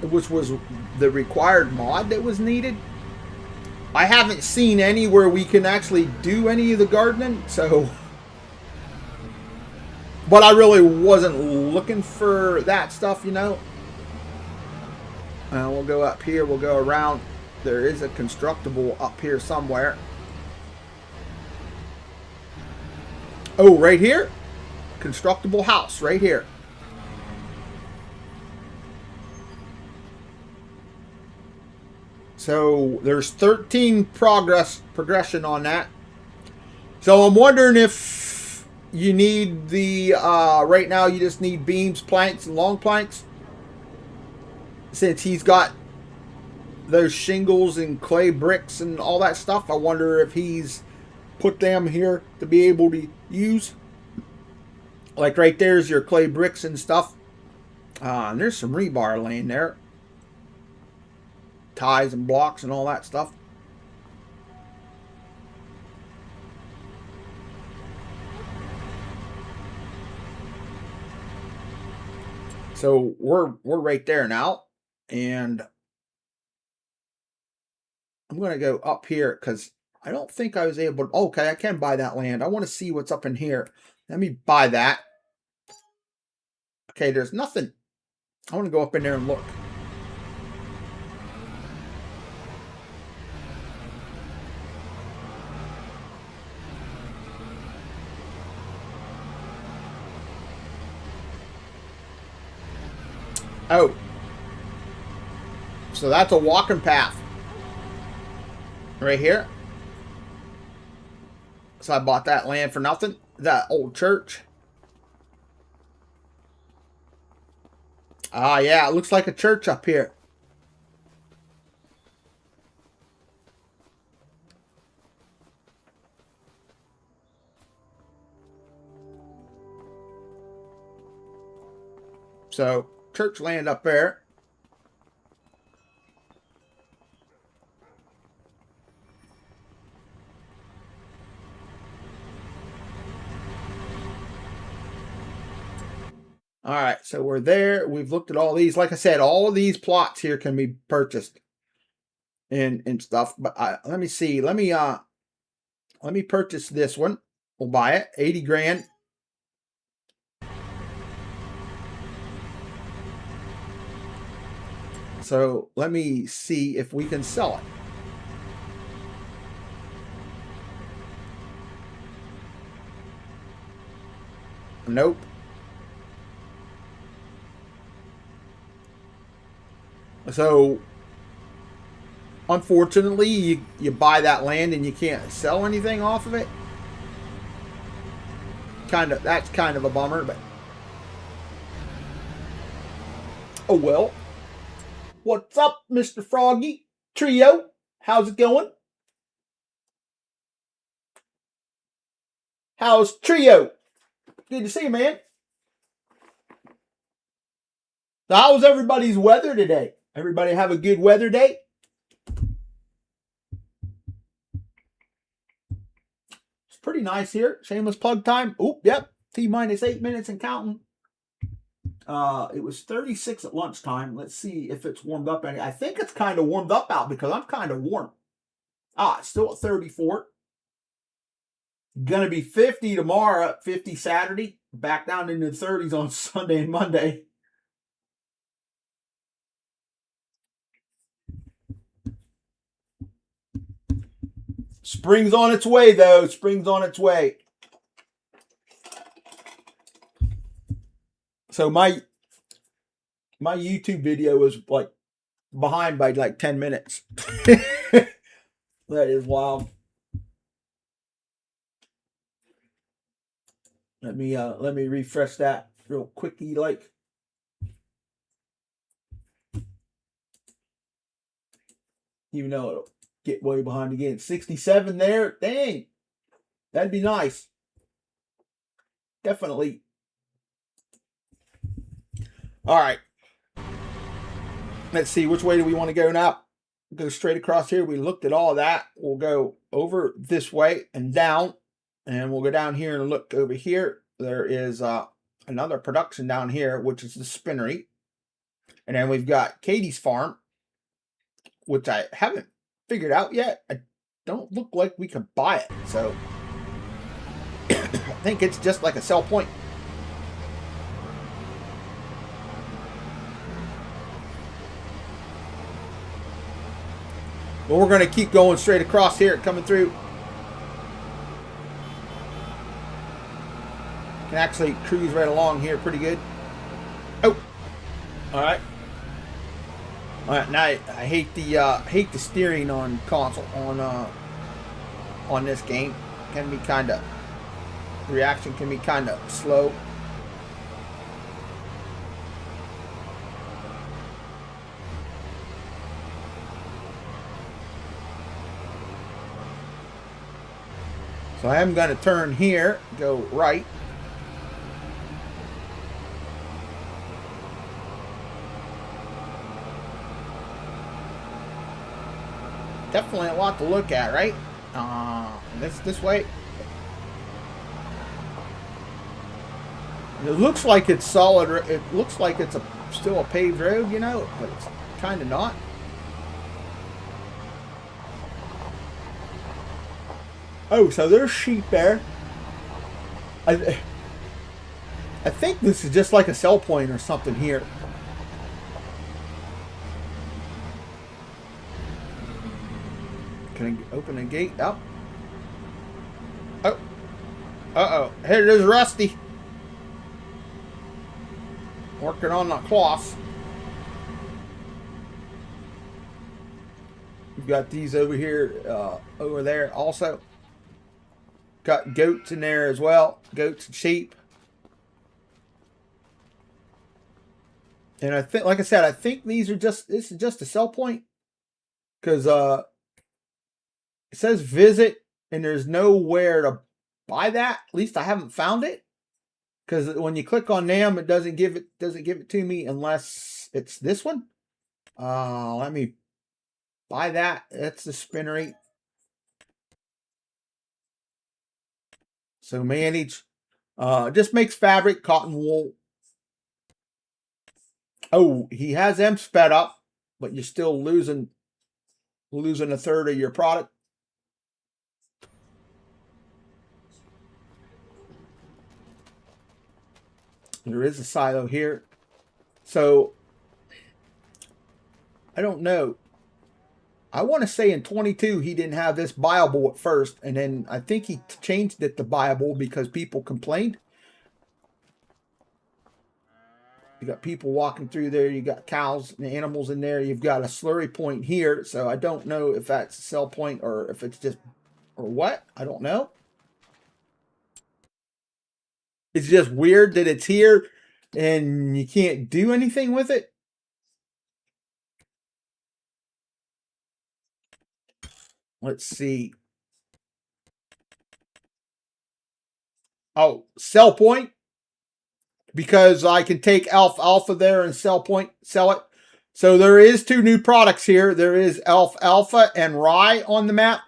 which was the required mod that was needed. I haven't seen any where we can actually do any of the gardening, so. But I really wasn't looking for that stuff, you know. We'll go up here. We'll go around. There is a constructible up here somewhere. Oh, right here. Constructible house right here. So there's 13 progression on that. So I'm wondering if you need the right now you just need beams, planks, and long planks. Since he's got those shingles and clay bricks and all that stuff, I wonder if he's put them here to be able to use. Like right there's your clay bricks and stuff. And there's some rebar laying there. Ties and blocks and all that stuff. So we're right there now, and I'm gonna go up here because I don't think I was able to. Okay, I can buy that land. I want to see what's up in here. Let me buy that. Okay, there's nothing. I want to go up in there and look. Oh. So that's a walking path. Right here. So I bought that land for nothing. That old church. Ah, yeah, it looks like a church up here. So, church land up there. All right, so we're there. We've looked at all these. Like I said, all of these plots here can be purchased and stuff. But let me see. Let me purchase this one. We'll buy it. 80 grand. So let me see if we can sell it. Nope. So, unfortunately, you buy that land and you can't sell anything off of it. That's kind of a bummer, but oh well. What's up, Mr. Froggy? Trio, how's it going? How's Trio? Good to see you, man. So how was everybody's weather today? Everybody have a good weather day? It's pretty nice here. Shameless plug time. Oop, yep. T-minus 8 minutes and counting. It was 36 at lunchtime. Let's see if it's warmed up any. I think it's kind of warmed up out because I'm kind of warm. It's still at 34. Gonna be 50 tomorrow, 50 Saturday. Back down into the 30s on Sunday and Monday. Spring's on its way, though. Spring's on its way. So my YouTube video was like behind by like 10 minutes. That is wild. Let me refresh that real quickly, like. Even though it'll get way behind again. 67 there. Dang. That'd be nice. Definitely. All right. Let's see. Which way do we want to go now? go straight across here. We looked at all that. We'll go over this way and down, and we'll go down here and look over here. There is another production down here, which is the spinnery. And then we've got Katie's farm, which I haven't figured out yet. I don't look like we can buy it. So I think it's just like a sell point. But we're going to keep going straight across here, coming through. Can actually cruise right along here pretty good. Oh, all right. All right, now I hate the steering on console on this game. Can be kind of, reaction can be kind of slow. So I am going to turn here, go right. Definitely a lot to look at, right? This way. It looks like it's solid. It looks like it's still a paved road, you know, but it's kind of not. Oh, so there's sheep there. I think this is just like a sell point or something here. Can I open the gate up? Oh. Uh-oh. Here it is, Rusty. Working on the cloth. We've got these over here, over there also. Got goats in there as well. Goats and sheep. And I think, like I said, I think these are just, this is just a sell point. Because it says visit and there's nowhere to buy that. At least I haven't found it. Because when you click on them, it doesn't give it to me unless it's this one. Let me buy that. That's the spinnery. So manage, just makes fabric, cotton wool. Oh, he has them sped up, but you're still losing a third of your product. There is a silo here. So I don't know. I want to say in 22 he didn't have this buyable at first, and then I think he changed it to buyable because people complained. You got people walking through there. You got cows and animals in there. You've got a slurry point here. So I don't know if that's a sell point or if it's just, or what. I don't know. It's just weird that it's here and you can't do anything with it. Let's see. Oh, sell point. Because I can take alpha there and sell it. So there is two new products here. There is alpha and rye on the map.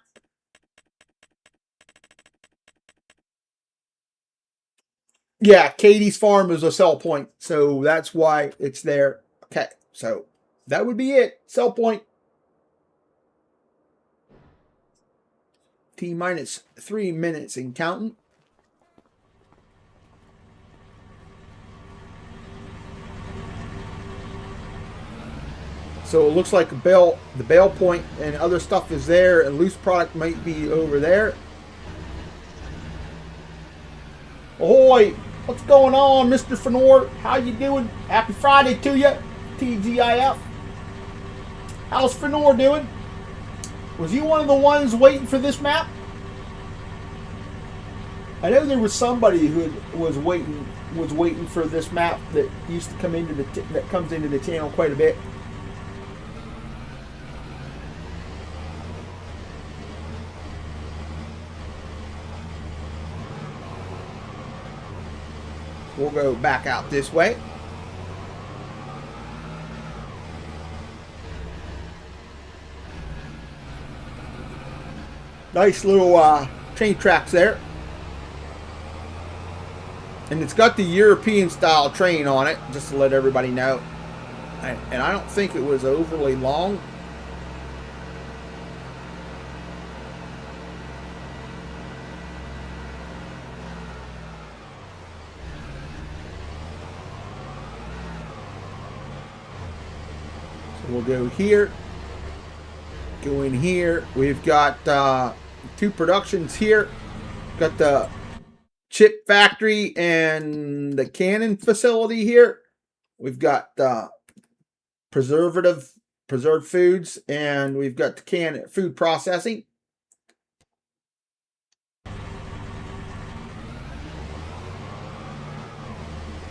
Yeah, Katie's farm is a sell point. So that's why it's there. Okay, so that would be it. Sell point. T-minus 3 minutes and counting. So it looks like the bail point and other stuff is there, and loose product might be over there. Ahoy! What's going on, Mr. Fenor? How you doing? Happy Friday to you, TGIF. How's Fenor doing? Was you one of the ones waiting for this map? I know there was somebody who was waiting for this map that used to come into that comes into the channel quite a bit. We'll go back out this way. Nice little train tracks there. And it's got the European style train on it, just to let everybody know. And I don't think it was overly long. So we'll go here. Go in here. We've got 2 productions here. Got the chip factory and the cannon facility here. We've got preserved foods, and we've got the food processing.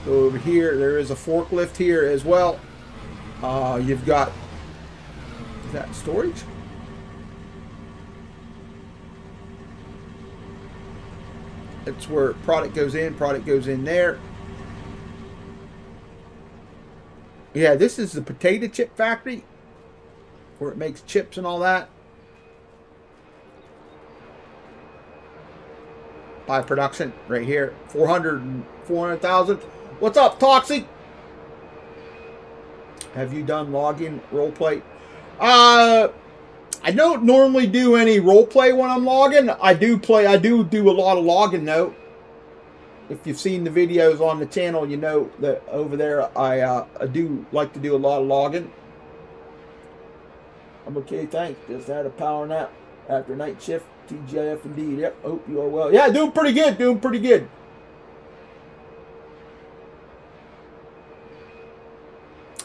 Over here, there is a forklift here as well. You've got, is that storage? That's where product goes in there. Yeah, this is the potato chip factory where it makes chips and all that. By production right here. 400,000. What's up, Toxic? Have you done login roleplay? I don't normally do any roleplay when I'm logging. I do do a lot of logging though. If you've seen the videos on the channel, you know that over there I do like to do a lot of logging. I'm okay, thanks. Just had a power nap after night shift. TGIF indeed. Yep, hope you are well. Yeah, doing pretty good. Doing pretty good.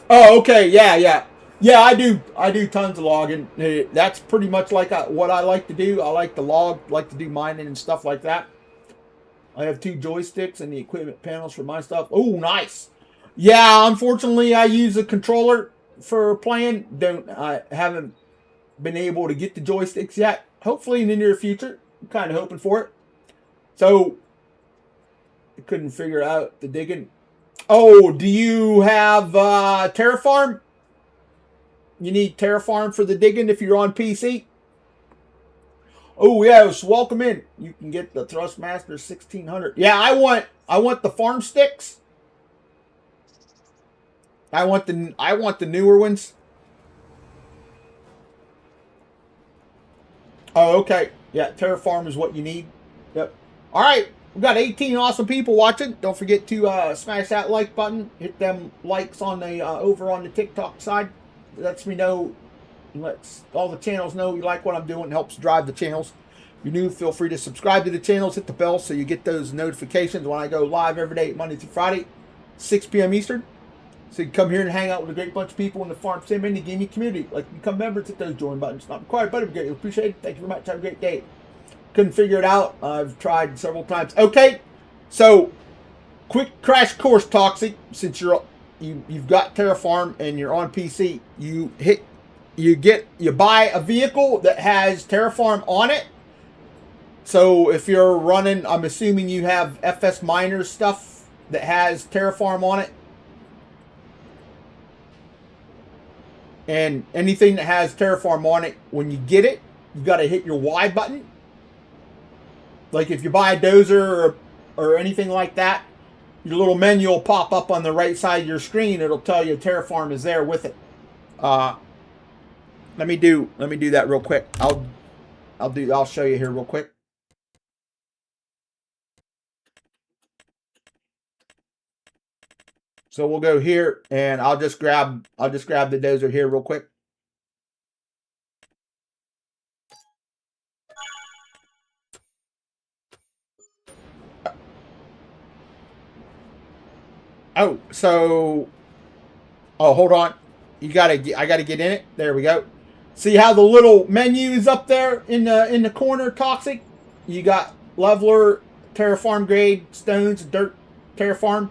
Oh, okay. Yeah. Yeah, I do tons of logging. That's pretty much like what I like to do. I like to log, like to do mining and stuff like that. I have 2 joysticks and the equipment panels for my stuff. Oh, nice. Yeah, unfortunately, I use a controller for playing. I haven't been able to get the joysticks yet. Hopefully in the near future. I'm kind of hoping for it. So, I couldn't figure out the digging. Oh, do you have Terraform? You need Terraform for the digging if you're on PC. Oh yes, welcome in. You can get the Thrustmaster 1600. Yeah, I want the farm sticks. I want the newer ones. Oh, okay. Yeah, Terraform is what you need. Yep. All right, we've got 18 awesome people watching. Don't forget to smash that like button. Hit them likes on the over on the TikTok side. It lets me know, lets all the channels know you like what I'm doing. It helps drive the channels. If you're new, feel free to subscribe to the channels. Hit the bell so you get those notifications when I go live every day, Monday through Friday, 6 p.m. Eastern. So you can come here and hang out with a great bunch of people in the farm sim and the gaming community. Like, become members, hit those join buttons. Not required, but greatly appreciate it. Thank you very much. Have a great day. Couldn't figure it out. I've tried several times. Okay, so quick crash course, Toxic. Since you've got Terraform and you're on PC, you buy a vehicle that has Terraform on it. So if you're running, I'm assuming you have FS Miners stuff that has Terraform on it. And anything that has Terraform on it, when you get it, you got to hit your Y button. Like if you buy a dozer or anything like that, your little menu will pop up on the right side of your screen. It'll tell you Terraform is there with it. Let me do that real quick. I'll show you here real quick. So we'll go here and I'll just grab the dozer here real quick. Oh, so hold on. I gotta get in it. There we go. See how the little menu is up there in the corner, Toxic? You got leveler, Terraform grade, stones, dirt, Terraform.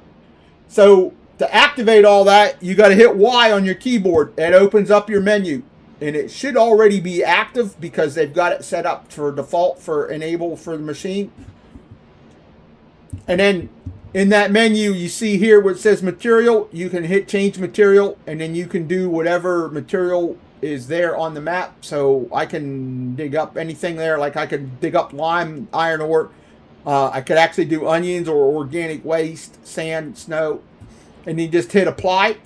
So to activate all that, you got to hit Y on your keyboard. It opens up your menu. And it should already be active because they've got it set up for default for enable for the machine. And then in that menu, you see here where it says material, you can hit change material, and then you can do whatever material is there on the map, so I can dig up anything there. Like I could dig up lime, iron ore. I could actually do onions or organic waste, sand, snow, and you just hit apply.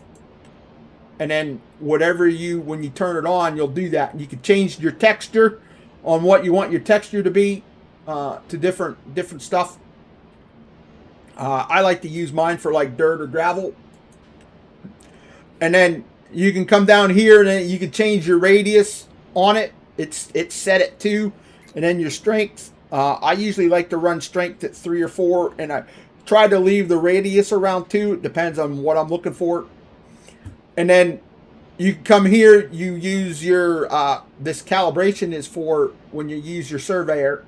And then whatever when you turn it on, you'll do that. You can change your texture on what you want your texture to be to different stuff. I like to use mine for like dirt or gravel. And then you can come down here and then you can change your radius on it. It's set at 2. And then your strength. I usually like to run strength at 3 or 4. And I try to leave the radius around 2. It depends on what I'm looking for. And then you come here, you use your, this calibration is for when you use your surveyor.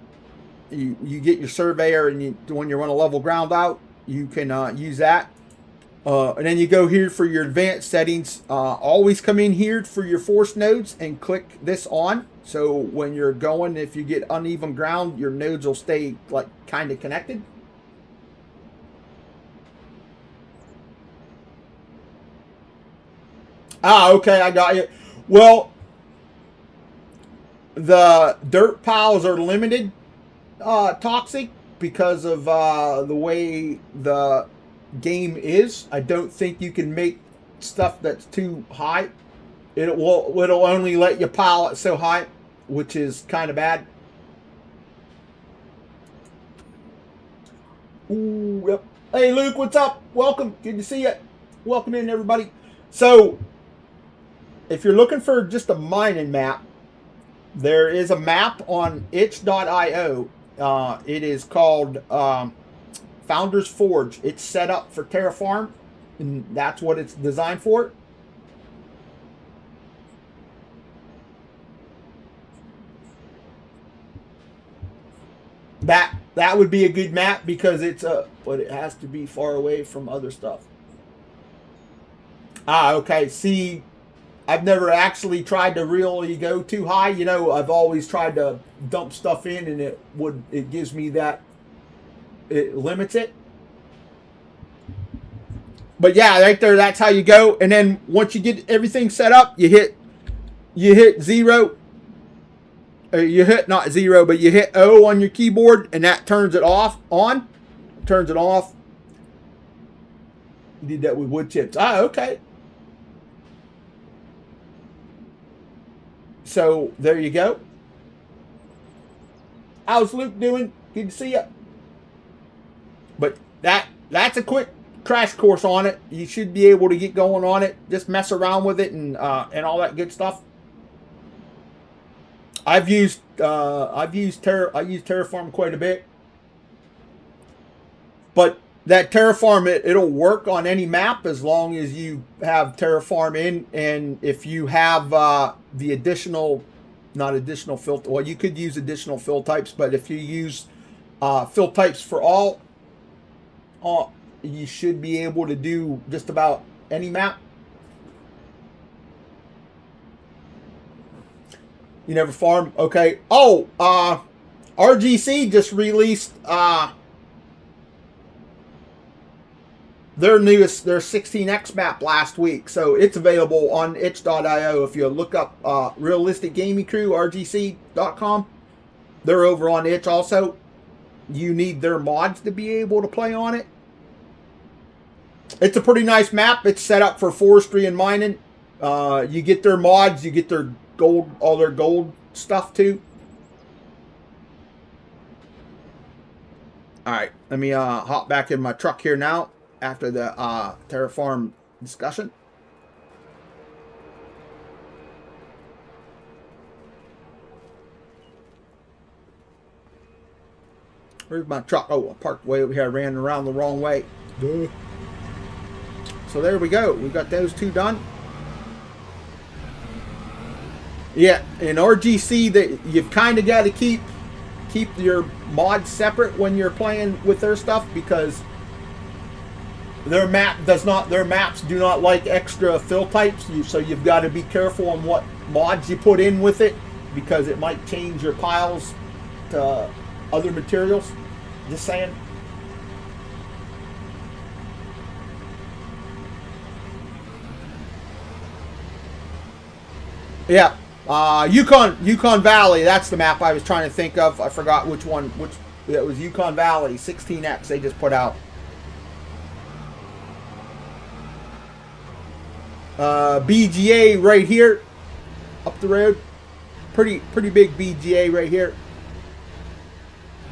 You get your surveyor, and when you run a level ground out, you can use that. And then you go here for your advanced settings. Always come in here for your force nodes and click this on. So when you're going, if you get uneven ground, your nodes will stay like kind of connected. Okay, I got you. Well, the dirt piles are limited toxic because of the way the game is. I don't think you can make stuff that's too high. It'll only let you pile it so high, which is kind of bad. Ooh, yep. Hey Luke, what's up? Welcome. Good to see you. Welcome in, everybody. So if you're looking for just a mining map, there is a map on itch.io. It is called Founder's Forge. It's set up for Terraform, and that's what it's designed for. That would be a good map because but it has to be far away from other stuff. Okay. See, I've never actually tried to really go too high. You know, I've always tried to dump stuff in, and it gives me that, it limits it. But yeah, right there, that's how you go. And then once you get everything set up, you hit 0. You hit not 0, but you hit O on your keyboard, and that turns it off. Turns it off. You did that with wood chips. Okay. So there you go. How's Luke doing? Good to see you. But that's a quick crash course on it. You should be able to get going on it. Just mess around with it and all that good stuff. I use Terraform quite a bit. But that Terraform, it'll work on any map as long as you have Terraform in, and if you have the additional, not additional fill, well, you could use additional fill types, but if you use fill types for all, you should be able to do just about any map. You never farm? Okay. Oh, RGC just released their 16x map last week, so it's available on itch.io. If you look up Realistic Gaming Crew, rgc.com, they're over on itch also. You need their mods to be able to play on it. It's a pretty nice map. It's set up for forestry and mining. You get their mods, you get their gold, all their gold stuff too. All right, let me hop back in my truck here now after the Terraform discussion. Where's my truck? Oh, I parked way over here. I ran around the wrong way. Duh. So there we go. We got those two done. Yeah, in RGC, that you've kind of got to keep your mods separate when you're playing with their stuff, because their maps do not like extra fill types. So you've got to be careful on what mods you put in with it, because it might change your piles to other materials. Just saying. Yeah. Yukon Valley. That's the map I was trying to think of. I forgot which one. It was Yukon Valley 16X. They just put out. BGA right here, up the road. Pretty big BGA right here.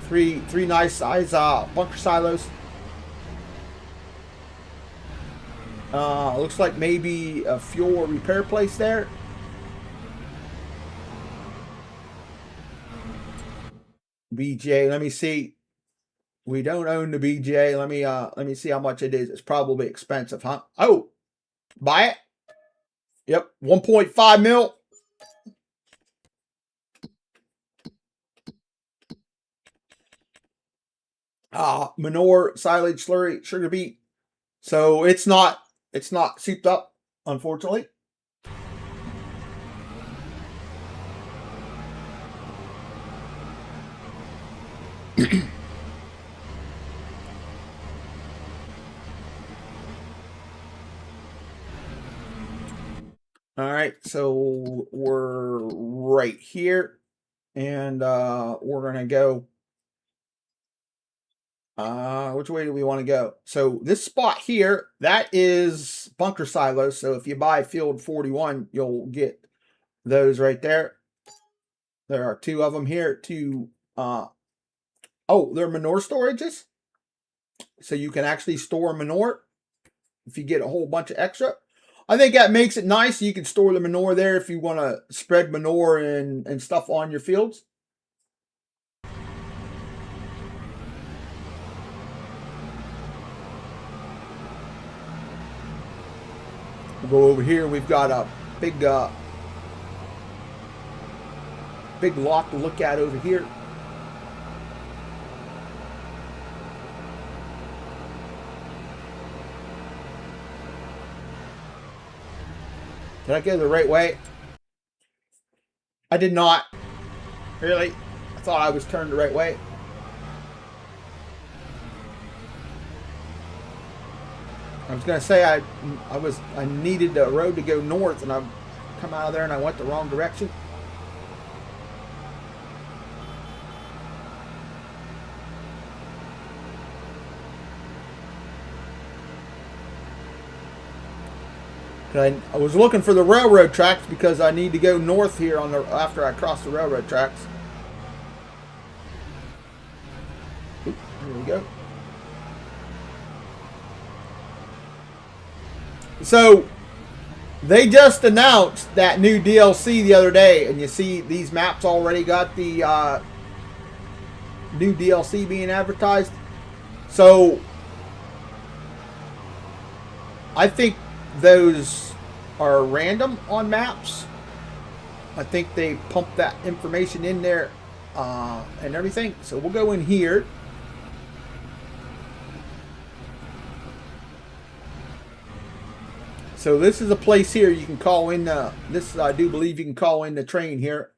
Three nice size bunker silos. Looks like maybe a fuel repair place there. BJ, let me see. We don't own the BJ. Let me see how much it is. It's probably expensive, huh? Oh, buy it. Yep, 1.5 mil. Manure, silage, slurry, sugar beet. So it's not souped up, unfortunately. All right, so we're right here, and we're gonna go. Which way do we want to go? So this spot here, that is bunker silos. So if you buy field 41, you'll get those right there. There are two of them here. Oh, they're manure storages. So you can actually store manure if you get a whole bunch of extra. I think that makes it nice. You can store the manure there if you want to spread manure and stuff on your fields. We'll go over here. We've got a big lot to look at over here. Did I go the right way? I did not. Really? I thought I was turned the right way. I was gonna say I needed the road to go north, and I come out of there and I went the wrong direction. I was looking for the railroad tracks because I need to go north here after I cross the railroad tracks. Oop, here we go. So they just announced that new DLC the other day, and you see these maps already got the new DLC being advertised. So I think those are random on maps. I think they pump that information in there and everything. So we'll go in here. So this is a place here you can call in. This I do believe you can call in the train here.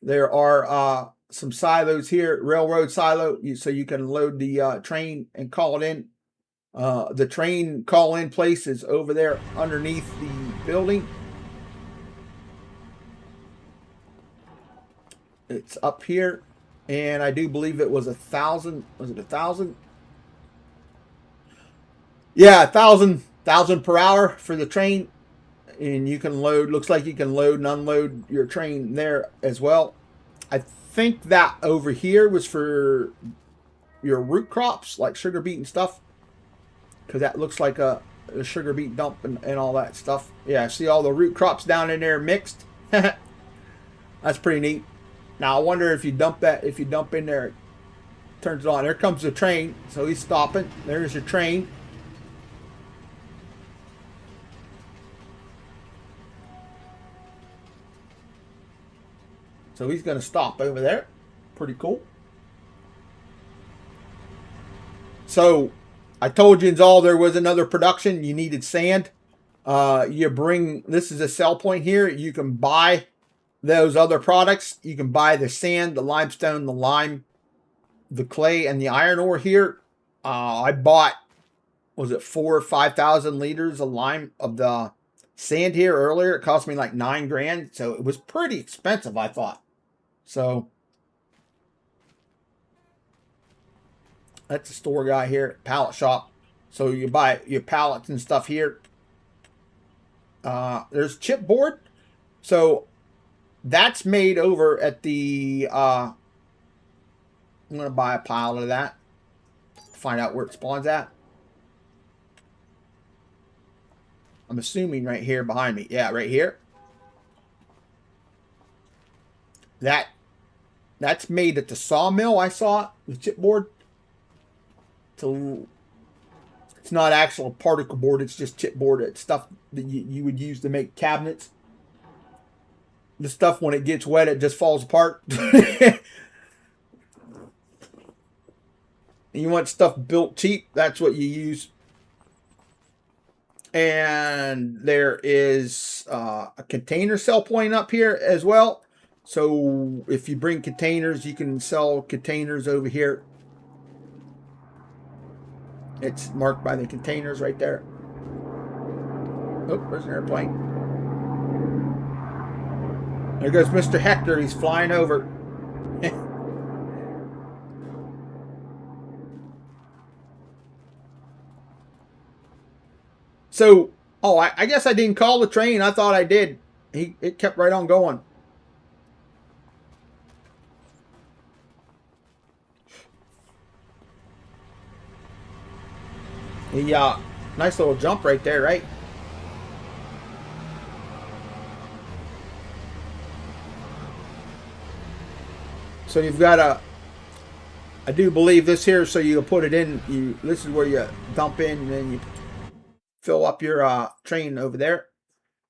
There are some silos here, railroad silo, so you can load the train and call it in. The train call-in place is over there underneath the building. It's up here, and I do believe it was 1,000. Was it 1,000? Yeah, 1,000 per hour for the train, and you can load. Looks like you can load and unload your train there as well. I think that over here was for your root crops like sugar beet and stuff, because that looks like a sugar beet dump and all that stuff. Yeah, see all the root crops down in there mixed. That's pretty neat. Now I wonder if you dump in there, it turns it on. There comes the train, so he's stopping. There's your train. So he's going to stop over there. Pretty cool. So I told you all there was another production. You needed sand. This is a sell point here. You can buy those other products. You can buy the sand, the limestone, the lime, the clay, and the iron ore here. I bought, was it 4,000 or 5,000 liters of lime of the sand here earlier. It cost me like $9 grand, so it was pretty expensive, I thought. So that's the store guy here, pallet shop. So you buy your pallets and stuff here. There's chipboard. So that's made over at the, I'm going to buy a pile of that. Find out where it spawns at. I'm assuming right here behind me. Yeah, right here. That's made at the sawmill. I saw it, the chipboard. So it's not actual particle board. It's just chipboard. It's stuff that you would use to make cabinets. The stuff, when it gets wet, it just falls apart. You want stuff built cheap, that's what you use. And there is a container sell point up here as well. So if you bring containers, you can sell containers over here. It's marked by the containers right there. Oh, there's an airplane. There goes Mr. Hector. He's flying over. So, oh, I guess I didn't call the train. I thought I did. It kept right on going. Nice little jump right there, right? So you've got I do believe this here, so you put it in, this is where you dump in, and then you fill up your train over there.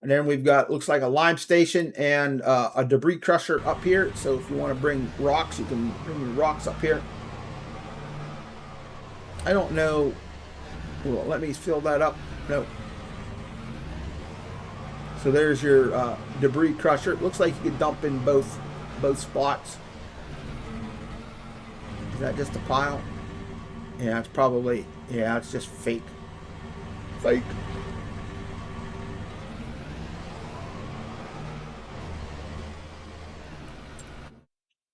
And then we've got, looks like a lime station and a debris crusher up here. So if you want to bring rocks, you can bring your rocks up here. I don't know. Well, let me fill that up. No. So there's your debris crusher. It looks like you can dump in both spots. Is that just a pile? Yeah, it's probably, yeah, it's just fake. Fake.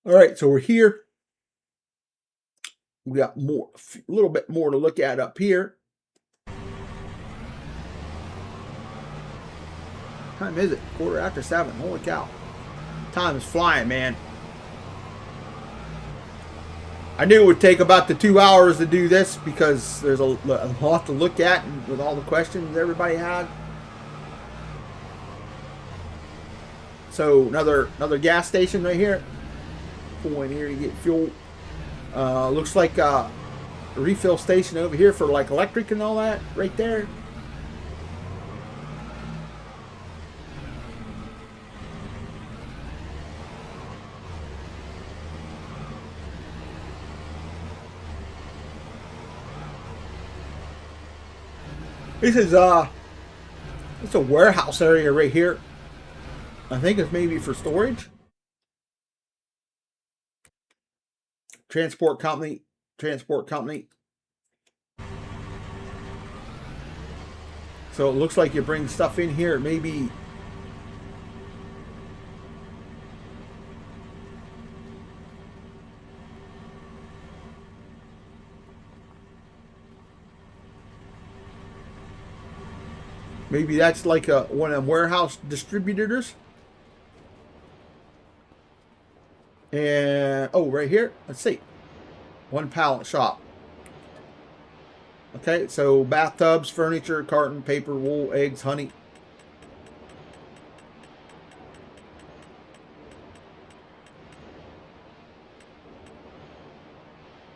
All right, so we're here. We got more, a little bit more to look at up here. What time is it? 7:15. Holy cow. Time is flying, man. I knew it would take about the 2 hours to do this because there's a lot to look at and with all the questions everybody had. So another gas station right here. Pull in here, you get fuel. Looks like a refill station over here for like electric and all that right there. This is it's a warehouse area right here. I think it's maybe for storage. Transport company. So it looks like you bring stuff in here. Maybe that's like one of them warehouse distributors. And oh, right here, let's see, one pallet shop. Okay, so bathtubs, furniture, carton, paper, wool, eggs, honey.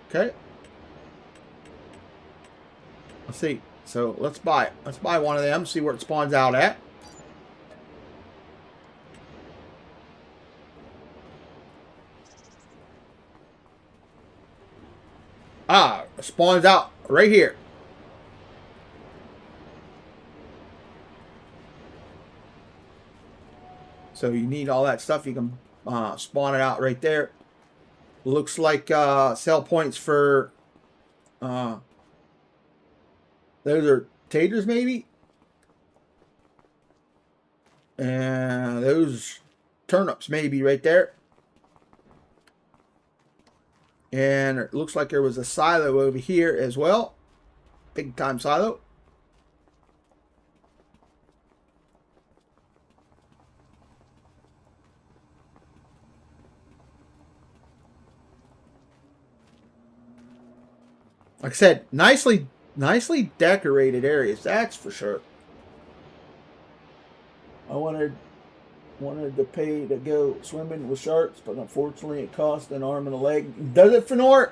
Okay, let's see. So let's buy one of them. See where it spawns out at. It spawns out right here. So you need all that stuff. You can spawn it out right there. Looks like sell points for those are taters maybe. And those turnips maybe right there. And it looks like there was a silo over here as well. Big time silo. Like I said, nicely decorated areas, that's for sure. I wanted to pay to go swimming with sharks, but unfortunately it cost an arm and a leg. Does it for Nort?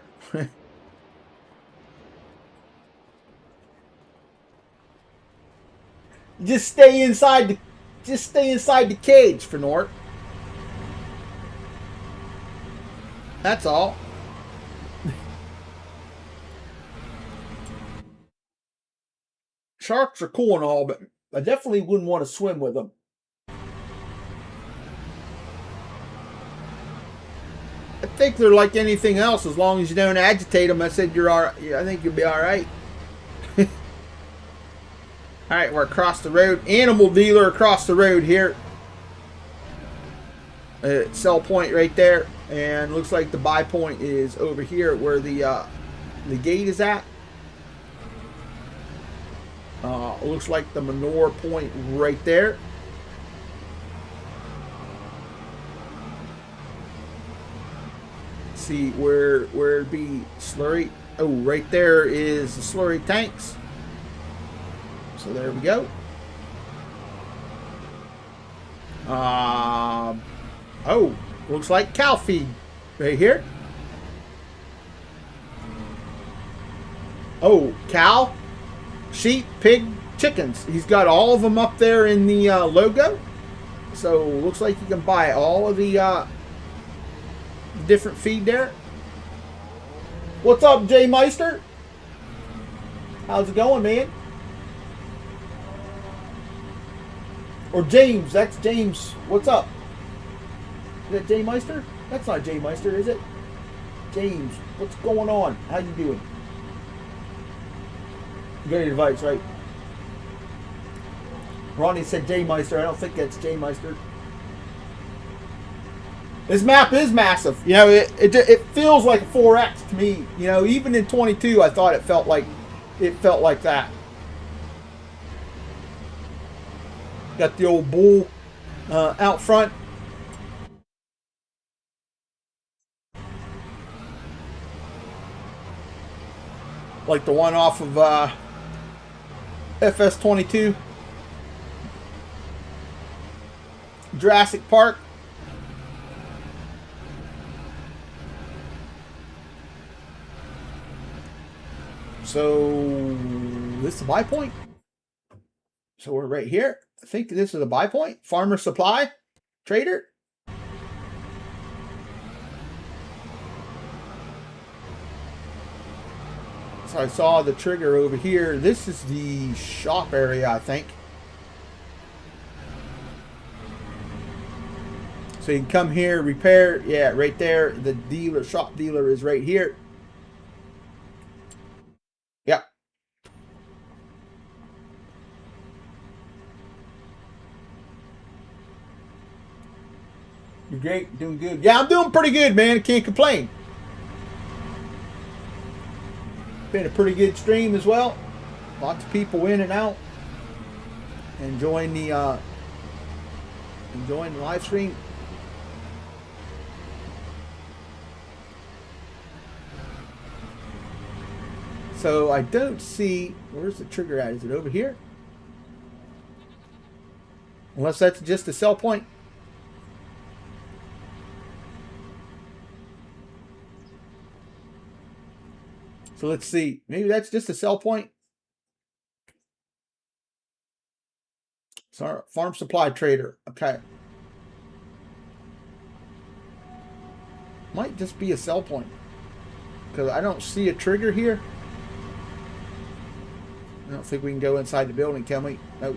Just stay inside the cage for Nort. That's all. Sharks are cool and all, but I definitely wouldn't want to swim with them. I think they're like anything else. As long as you don't agitate them, I said you're all right. I think you'll be all right. All right, we're across the road. Animal dealer across the road here. Sell point right there, and looks like the buy point is over here where the gate is at. Looks like the manure point right there. See where it'd be slurry. Oh, right there is the slurry tanks. So there we go. Oh, looks like cow feed right here. Oh, cow, sheep, pig, chickens. He's got all of them up there in the logo. So looks like you can buy all of the different feed there. What's up, Jay Meister? How's it going, man? Or James, that's James. What's up? Is that Jay Meister? That's not Jay Meister, is it? James, what's going on? How you doing? You got any advice, right? Ronnie said Jay Meister. I don't think that's Jay Meister. This map is massive. You know, it feels like a 4X to me. You know, even in 22, I thought it felt like that. Got the old bull out front. Like the one off of FS25. Jurassic Park. So this is the buy point. So we're right here. I think this is a buy point. Farmer Supply Trader. So I saw the trigger over here. This is the shop area, I think. So you can come here, repair. Yeah, right there. The dealer, shop dealer is right here. Yep. You're great, doing good. Yeah, I'm doing pretty good, man. Can't complain. Been a pretty good stream as well. Lots of people in and out. Enjoying the live stream. So I don't see, where's the trigger at? Is it over here? Unless that's just a sell point. So let's see. Maybe that's just a sell point. Sorry, Farm Supply Trader. Okay. Might just be a sell point. Because I don't see a trigger here. I don't think we can go inside the building, can we? Nope.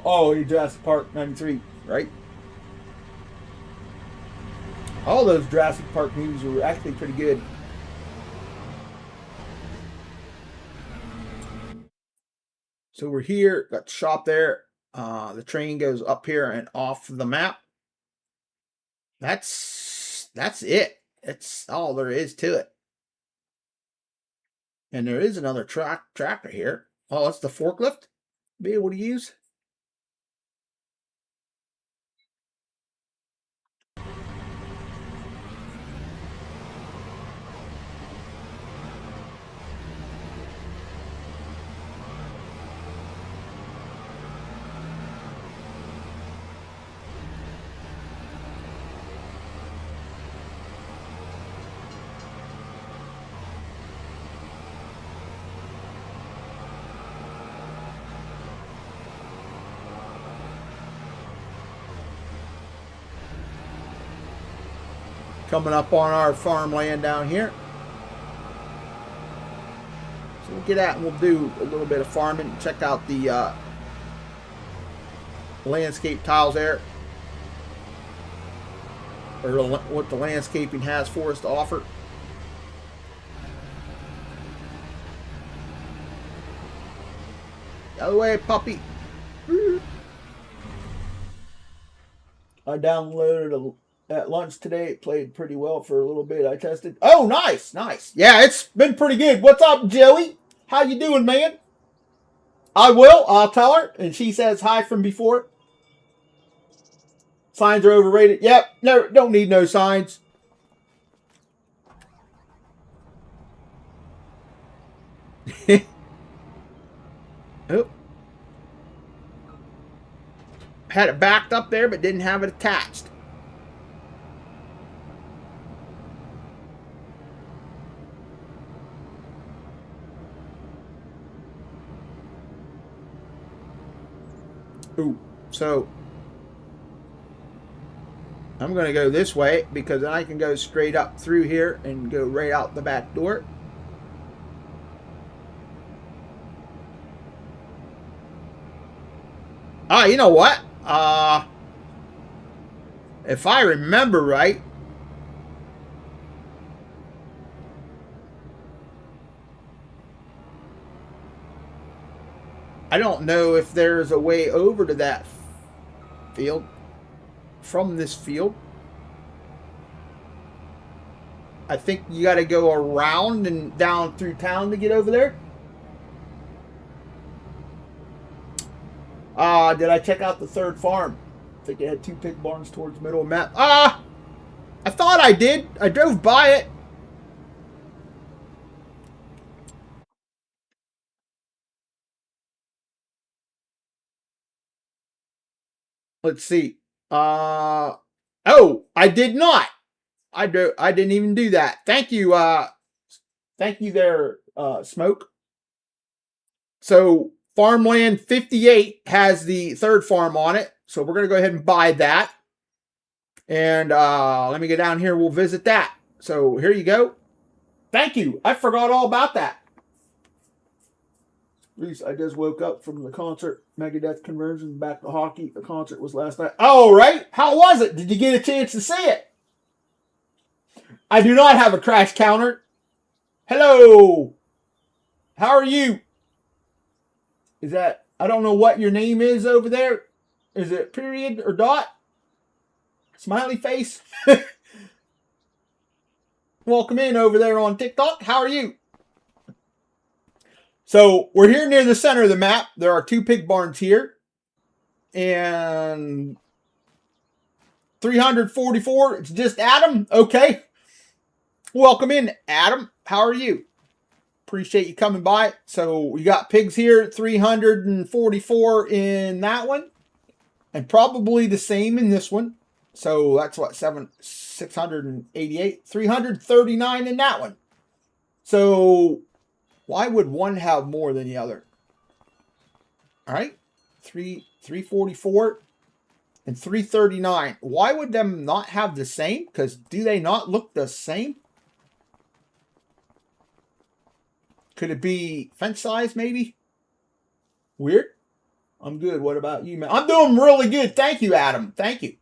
Oh, you Jurassic Park 93, right? All those Jurassic Park movies were actually pretty good. So we're here, got the shop there. The train goes up here and off the map. That's it. That's all there is to it. And there is another tractor here. Oh, that's the forklift. Be able to use. Coming up on our farmland down here. So we'll get out and we'll do a little bit of farming. Check out the landscape tiles there. Or what the landscaping has for us to offer. Get out of the way, puppy. I downloaded at lunch today. It played pretty well for a little bit. I tested. Oh, nice, nice. Yeah, it's been pretty good. What's up, Joey? How you doing, man? I will. I'll tell her. And she says hi from before. Signs are overrated. Yep. No, don't need no signs. Oh. Had it backed up there, but didn't have it attached. Ooh, so I'm going to go this way because I can go straight up through here and go right out the back door. You know what? If I remember right, I don't know if there's a way over to that field from this field. I think you got to go around and down through town to get over there. Did I check out the third farm? I think it had 2 pig barns towards the middle of the map. I thought I did. I drove by it. Let's see. Oh, I did not. I didn't even do that. Thank you. Thank you there, Smoke. So farmland 58 has the third farm on it. So we're going to go ahead and buy that. And let me go down here. We'll visit that. So here you go. Thank you. I forgot all about that. Reese, I just woke up from the concert. Megadeth conversion back to hockey. The concert was last night. Oh, right. How was it? Did you get a chance to see it? I do not have a crash counter. Hello. How are you? Is that, I don't know what your name is over there. Is it period or dot? Smiley face? Welcome in over there on TikTok. How are you? So we're here near the center of the map. There are 2 pig barns here. And 344, it's just Adam. Okay. Welcome in, Adam. How are you? Appreciate you coming by. So we got pigs here, 344 in that one. And probably the same in this one. So that's what, 688, 339 in that one. So why would one have more than the other? All right, 344 and 339. Why would them not have the same? Because do they not look the same? Could it be fence size maybe? Weird. I'm good. What about you, man? I'm doing really good. Thank you, Adam. Thank you.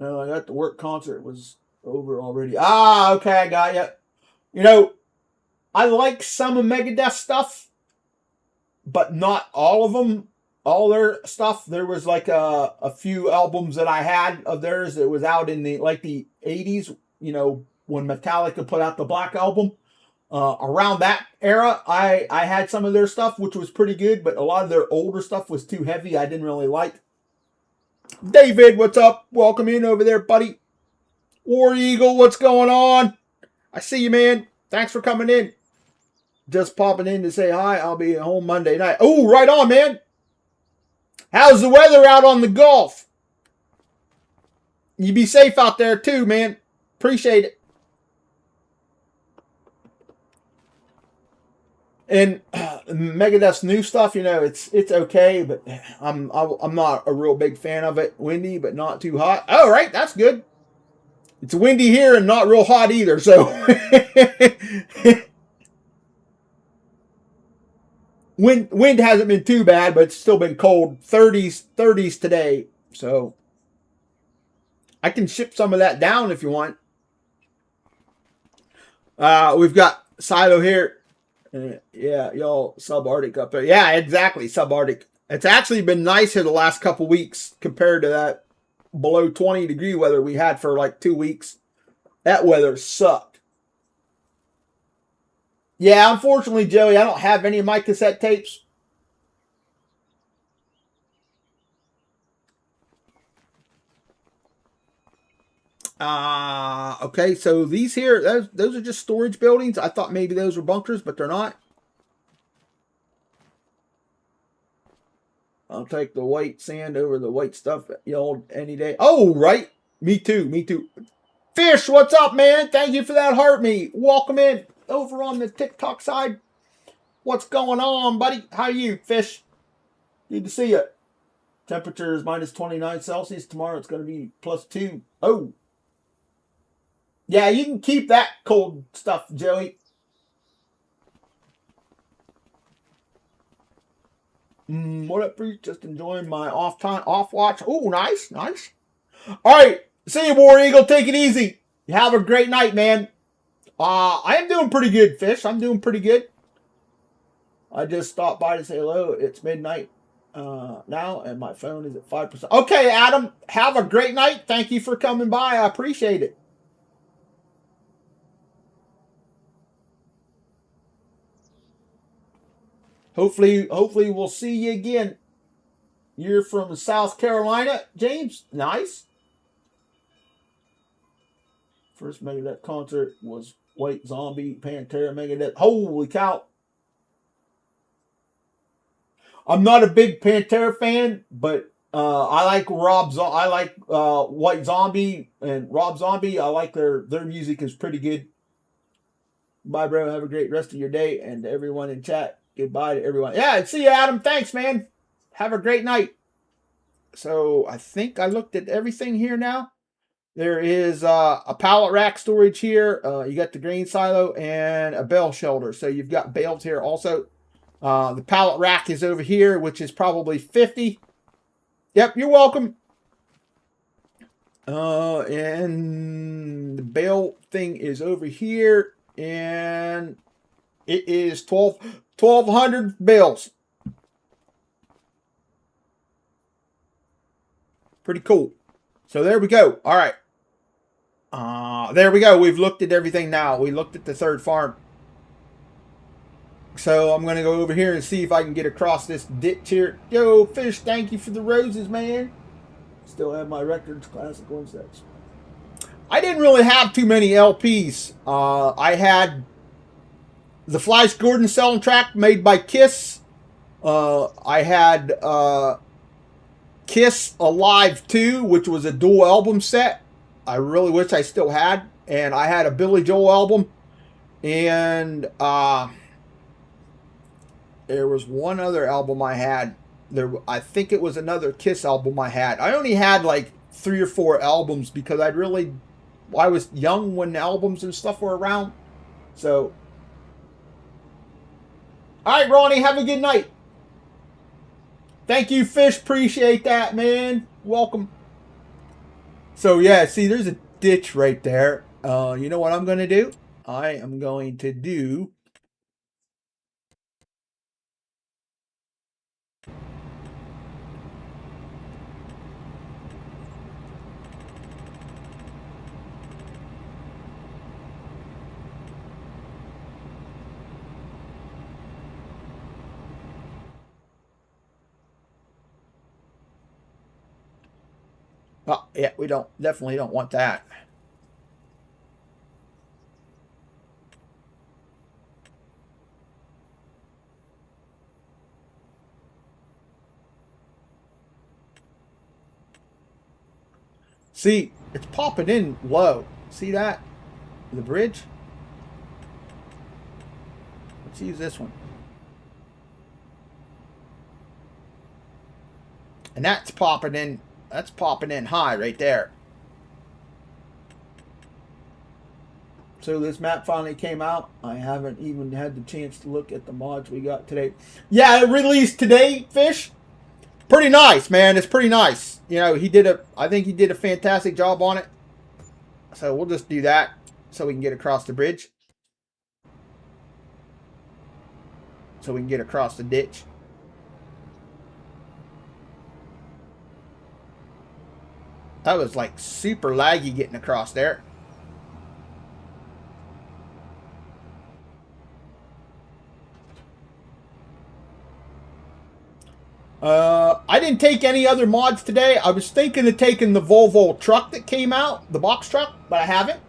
No, I got the work concert was over already. Ah, okay, I got you. You know, I like some of Megadeth stuff, but not all of them. All their stuff. There was like a few albums that I had of theirs that was out in the 80s. You know, when Metallica put out the Black Album. Around that era, I had some of their stuff, which was pretty good, but a lot of their older stuff was too heavy. I didn't really like. David, what's up? Welcome in over there, buddy. War Eagle, what's going on? I see you, man. Thanks for coming in. Just popping in to say hi. I'll be at home Monday night. Oh, right on, man. How's the weather out on the Gulf? You be safe out there too, man. Appreciate it. And Megadeth's new stuff, you know, it's okay, but I'm not a real big fan of it. Windy, but not too hot. All right, that's good. It's windy here and not real hot either, so wind hasn't been too bad, but it's still been cold. 30s today, so I can ship some of that down if you want. We've got Silo here. Yeah, y'all subarctic up there. Yeah, exactly, subarctic. It's actually been nice here the last couple weeks compared to that below 20-degree weather we had for like 2 weeks. That weather sucked. Yeah, unfortunately, Joey, I don't have any of my cassette tapes. Okay, so these here, those are just storage buildings. I thought maybe those were bunkers, but they're not. I'll take the white sand over the white stuff, any day. Oh, right. Me too, me too. Fish, what's up, man? Thank you for that heart me. Welcome in over on the TikTok side. What's going on, buddy? How are you, Fish? Good to see you. Temperature is minus 29 Celsius. Tomorrow it's going to be +2. Oh. Yeah, you can keep that cold stuff, Joey. What up, Bruce? Just enjoying my off watch. Oh, nice, nice. All right, see you, War Eagle. Take it easy. You have a great night, man. I am doing pretty good, Fish. I'm doing pretty good. I just stopped by to say hello. It's midnight now, and my phone is at 5%. Okay, Adam, have a great night. Thank you for coming by. I appreciate it. Hopefully we'll see you again. You're from South Carolina, James? Nice. First Megadeth concert was White Zombie, Pantera, Megadeth. Holy cow. I'm not a big Pantera fan, but I like I like White Zombie and Rob Zombie. I like their music is pretty good. Bye, bro. Have a great rest of your day. And everyone in chat, goodbye to everyone. Yeah, see you, Adam. Thanks, man. Have a great night. So I think I looked at everything here now. There is a pallet rack storage here. You got the grain silo and a bale shelter. So you've got bales here also. The pallet rack is over here, which is probably 50. Yep, you're welcome. And the bale thing is over here. And it is 1,200 bales. Pretty cool. So there we go. All right. There we go. We've looked at everything now. We looked at the third farm. So I'm going to go over here and see if I can get across this ditch here. Yo, Fish, thank you for the roses, man. Still have my records, classic ones. I didn't really have too many LPs. I had the Flash Gordon soundtrack made by Kiss. I had Kiss Alive 2, which was a dual album set. I really wish I still had. And I had a Billy Joel album. And there was one other album I had. I think it was another Kiss album I had. I only had like 3 or 4 albums because I was young when albums and stuff were around. So, all right, Ronnie, have a good night. Thank you, Fish. Appreciate that, man. Welcome. So yeah, see, there's a ditch right there. You know what I'm going to do? I am going to do. Oh, yeah, we definitely don't want that. See, it's popping in low. See that? The bridge? Let's use this one. And that's popping in. That's popping in high right there. So this map finally came out. I haven't even had the chance to look at the mods we got today. Yeah, it released today, Fish. Pretty nice, man. It's pretty nice. You know, I think he did a fantastic job on it. So we'll just do that so we can get across the bridge. So we can get across the ditch. That was like super laggy getting across there. I didn't take any other mods today. I was thinking of taking the Volvo truck that came out, the box truck, but I haven't.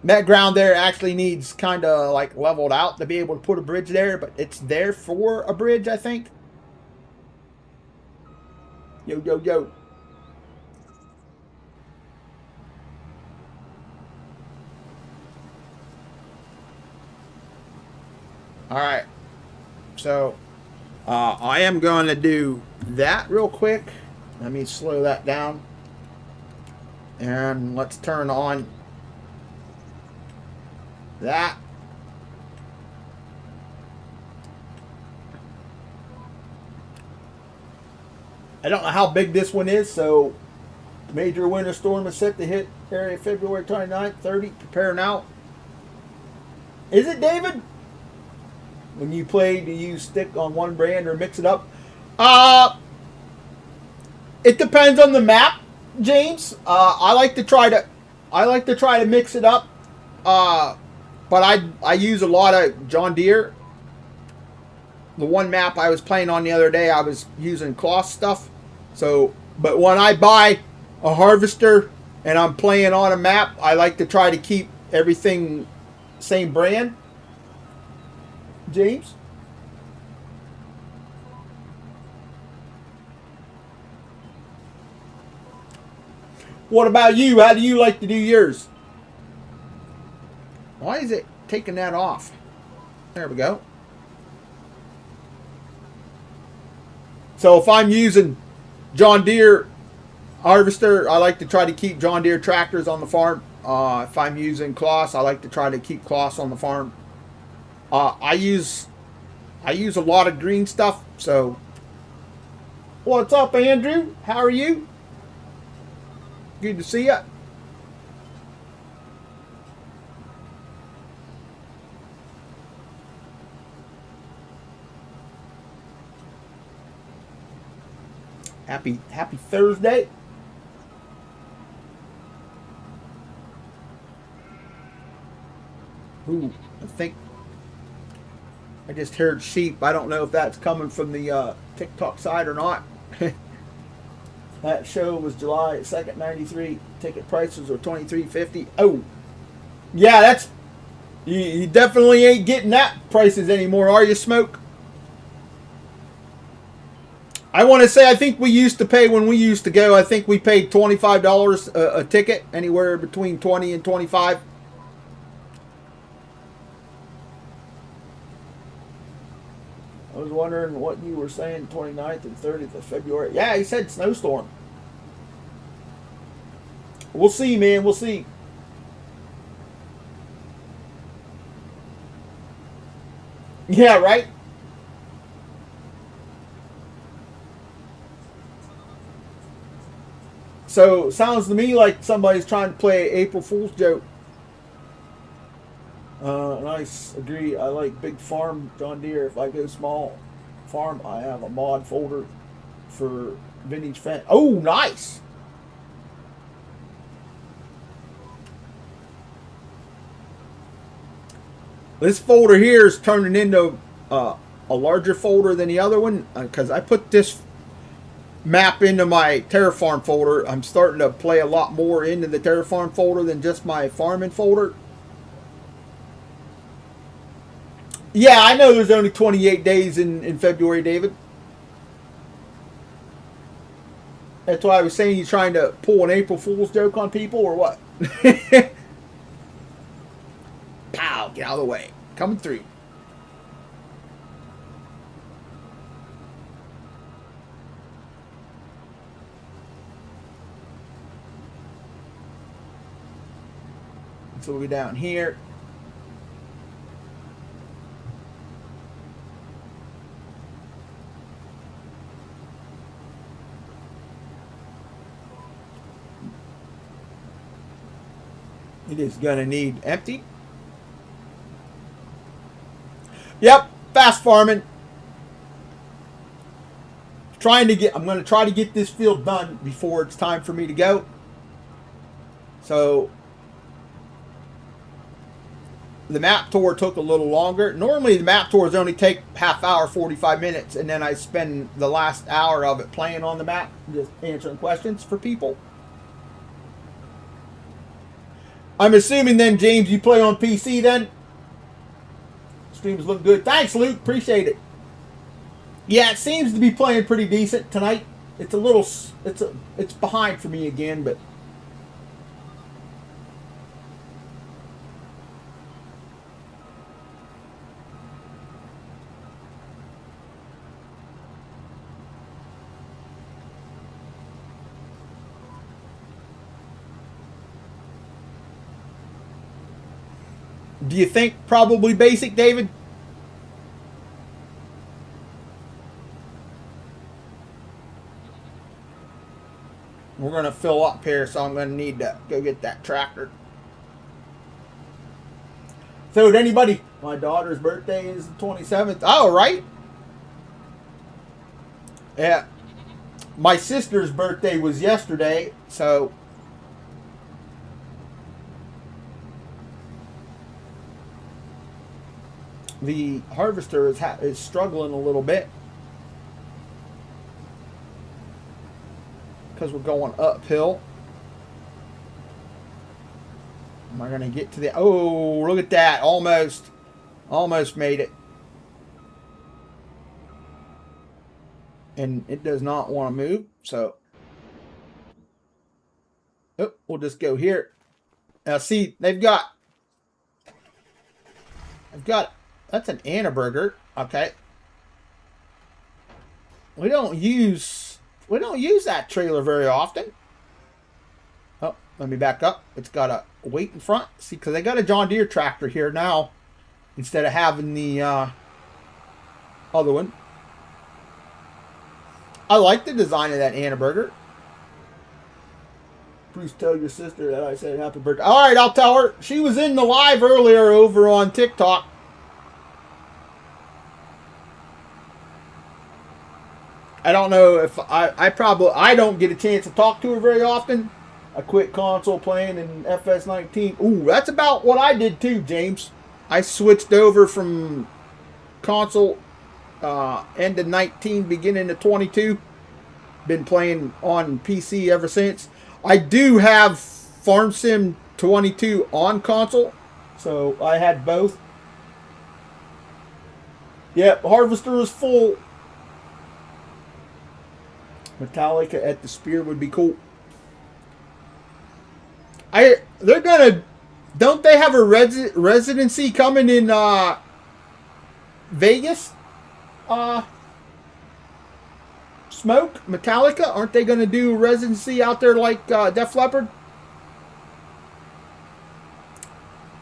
That ground there actually needs kind of like leveled out to be able to put a bridge there, but it's there for a bridge, I think. Yo, yo, yo. All right. So I am going to do that real quick. Let me slow that down. And let's turn on that. I don't know how big this one is, so major winter storm is set to hit area February 29th, 30. Prepare now. Is it, David? When you play, do you stick on one brand or mix it up? It depends on the map, James. I like to try to mix it up. But I use a lot of John Deere. The one map I was playing on the other day, I was using cloth stuff. So, but when I buy a harvester and I'm playing on a map, I like to try to keep everything same brand. James? What about you? How do you like to do yours? Why is it taking that off? There we go. So if I'm using John Deere harvester, I like to try to keep John Deere tractors on the farm. If I'm using cloths, I like to try to keep cloths on the farm. I use a lot of green stuff. So, what's up, Andrew? How are you? Good to see you. Happy Thursday. Ooh, I think I just heard sheep. I don't know if that's coming from the TikTok side or not. That show was July 2nd, 93. Ticket prices were $23.50. Oh, yeah, that's you definitely ain't getting that prices anymore, are you, Smoke? I want to say I think we used to pay when we used to go. I think we paid $25 a ticket, anywhere between 20 and 25. I was wondering what you were saying, 29th and 30th of February. Yeah, he said snowstorm. We'll see, man. We'll see. Yeah, right? So, sounds to me like somebody's trying to play April Fool's joke. Nice. Agree. I like big farm John Deere. If I go small farm, I have a mod folder for vintage fence. Oh, nice. This folder here is turning into a larger folder than the other one because I put this map into my Terraform folder. I'm starting to play a lot more into the Terraform folder than just my farming folder. Yeah, I know there's only 28 days in February, David. That's why I was saying you're trying to pull an April Fool's joke on people or what? Pow, get out of the way. Coming through. So we'll go down here. It is gonna need empty. Yep, fast farming. I'm gonna try to get this field done before it's time for me to go. So the map tour took a little longer. Normally the map tours only take half hour, 45 minutes, and then I spend the last hour of it playing on the map, just answering questions for people. I'm assuming then, James, you play on PC then? Streams look good. Thanks, Luke. Appreciate it. Yeah, it seems to be playing pretty decent tonight. It's a little, it's behind for me again, but do you think probably basic, David? We're going to fill up here, so I'm going to need to go get that tractor. So, did anybody? My daughter's birthday is the 27th. Oh, right? Yeah. My sister's birthday was yesterday, so the harvester is struggling a little bit because we're going uphill. Am I going to get to the... Oh, look at that. Almost made it. And it does not want to move, so... Oh, we'll just go here. Now, see, they've got... That's an Annaberger. Okay. We don't use that trailer very often. Oh, let me back up. It's got a weight in front. See, because they got a John Deere tractor here now instead of having the other one. I like the design of that Annaberger. Please tell your sister that I said happy birthday. All right, I'll tell her. She was in the live earlier over on TikTok. I don't know if I don't get a chance to talk to her very often. I quit console playing in FS19. Ooh, that's about what I did too, James. I switched over from console end of 19, beginning of 22. Been playing on PC ever since. I do have Farm Sim 22 on console, so I had both. Yep, Harvester is full. Metallica at the Spear would be cool. They're gonna, don't they have a residency coming in Vegas? Smoke Metallica, aren't they gonna do a residency out there like Def Leppard?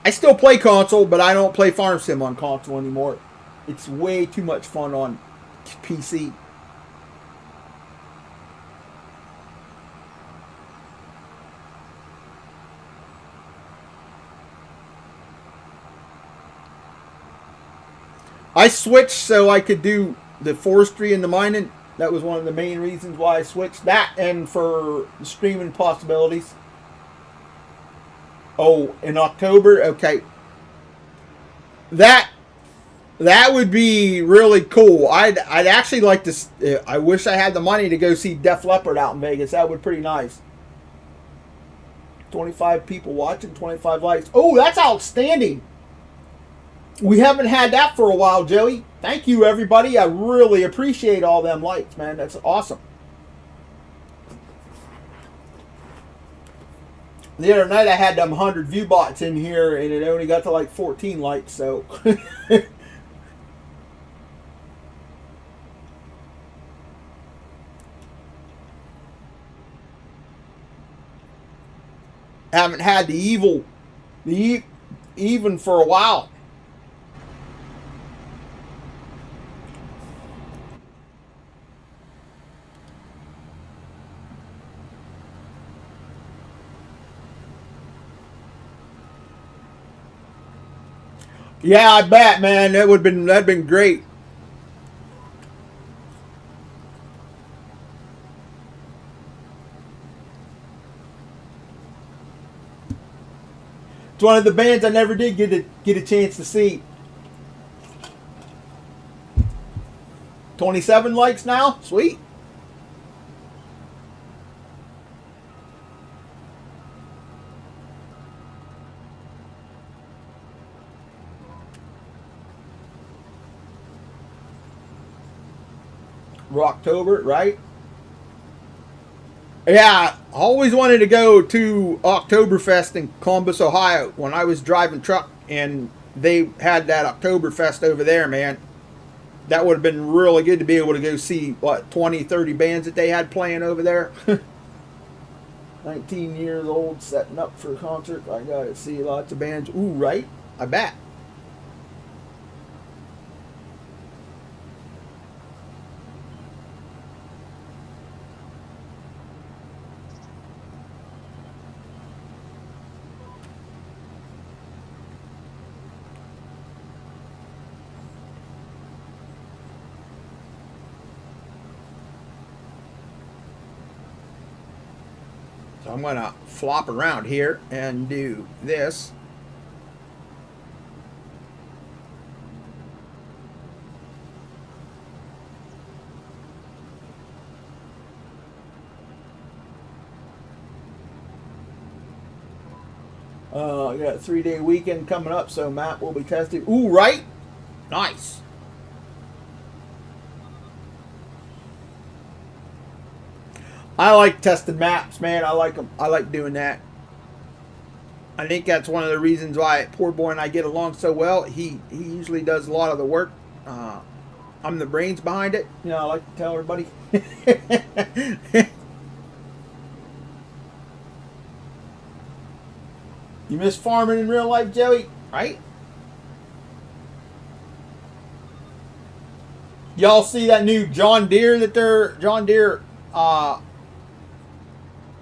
I still play console, but I don't play Farm Sim on console anymore. It's way too much fun on PC. I switched so I could do the forestry and the mining. That was one of the main reasons why I switched that, and for the streaming possibilities. Oh, in October, okay. That that would be really cool. I'd actually like to. I wish I had the money to go see Def Leppard out in Vegas. That would be pretty nice. 25 people watching, 25 likes. Oh, that's outstanding. We haven't had that for a while, Joey. Thank you, everybody. I really appreciate all them likes, man. That's awesome. The other night I had them 100 view bots in here, and it only got to like 14 likes, so. Haven't had even for a while. Yeah, I bet, man. That'd been great. It's one of the bands I never did get a chance to see. 27 likes now? Sweet. Rocktober, right? Yeah, I always wanted to go to Oktoberfest in Columbus, Ohio when I was driving truck, and they had that Oktoberfest over there, man. That would have been really good to be able to go see, 20, 30 bands that they had playing over there. 19 years old, setting up for a concert. I got to see lots of bands. Ooh, right? I bet. So I'm going to flop around here and do this. I got a 3-day weekend coming up, so map will be tested. Ooh, right? Nice. I like testing maps, man. I like them. I like doing that. I think that's one of the reasons why poor boy and I get along so well. He usually does a lot of the work. I'm the brains behind it. You know, I like to tell everybody. You miss farming in real life, Joey? Right? Y'all see that new John Deere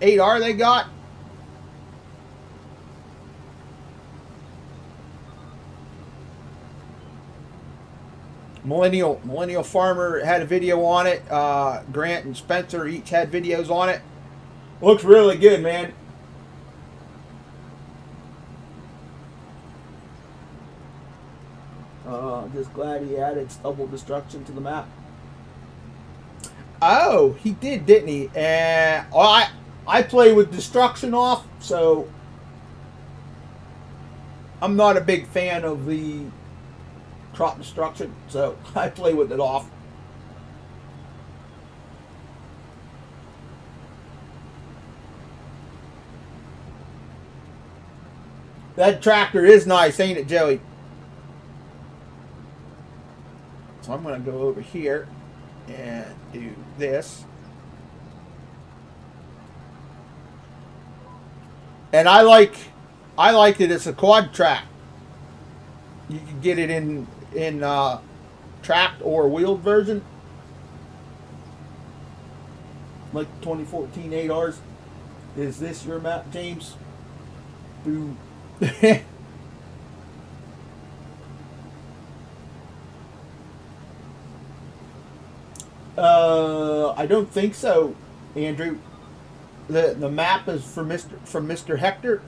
8R they got? Millennial Farmer had a video on it. Grant and Spencer each had videos on it. Looks really good, man. Just glad he added stubble destruction to the map. Oh, he didn't he? I play with destruction off, so I'm not a big fan of the crop destruction, so I play with it off. That tractor is nice, ain't it, Joey? So I'm going to go over here and do this. And I like that it's a quad track. You can get it in tracked or wheeled version. Like 2014 8Rs. Is this your map, James? Boo. I don't think so, Andrew. The map is from Mr. Hector.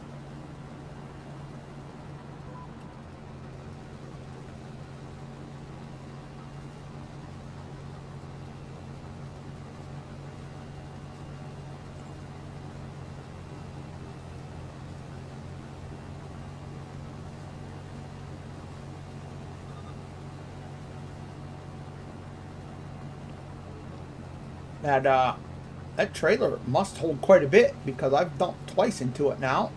That trailer must hold quite a bit because I've dumped twice into it now.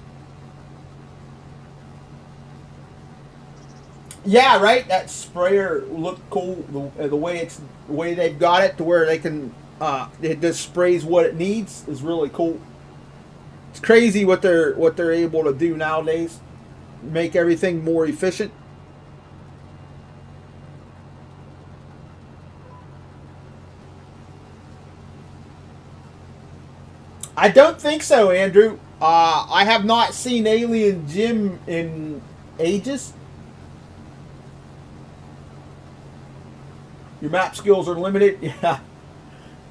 Yeah, right. That sprayer looked cool. The way they've got it to where they can it just sprays what it needs is really cool. It's crazy what they're able to do nowadays. Make everything more efficient. I don't think so, Andrew. I have not seen Alien Jim in ages. Your map skills are limited. Yeah.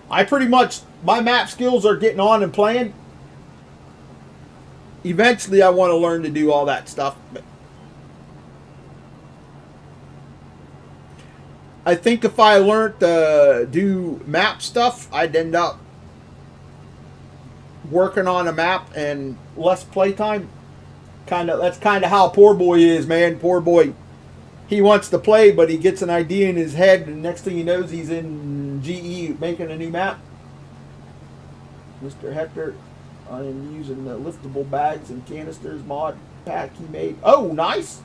My map skills are getting on and playing. Eventually, I want to learn to do all that stuff. But I think if I learned to do map stuff, I'd end up working on a map and less playtime. That's kind of how Poor Boy is, man. Poor Boy, he wants to play, but he gets an idea in his head, and next thing he knows, he's in GE making a new map. Mr. Hector, I am using the liftable bags and canisters mod pack he made. Oh, nice.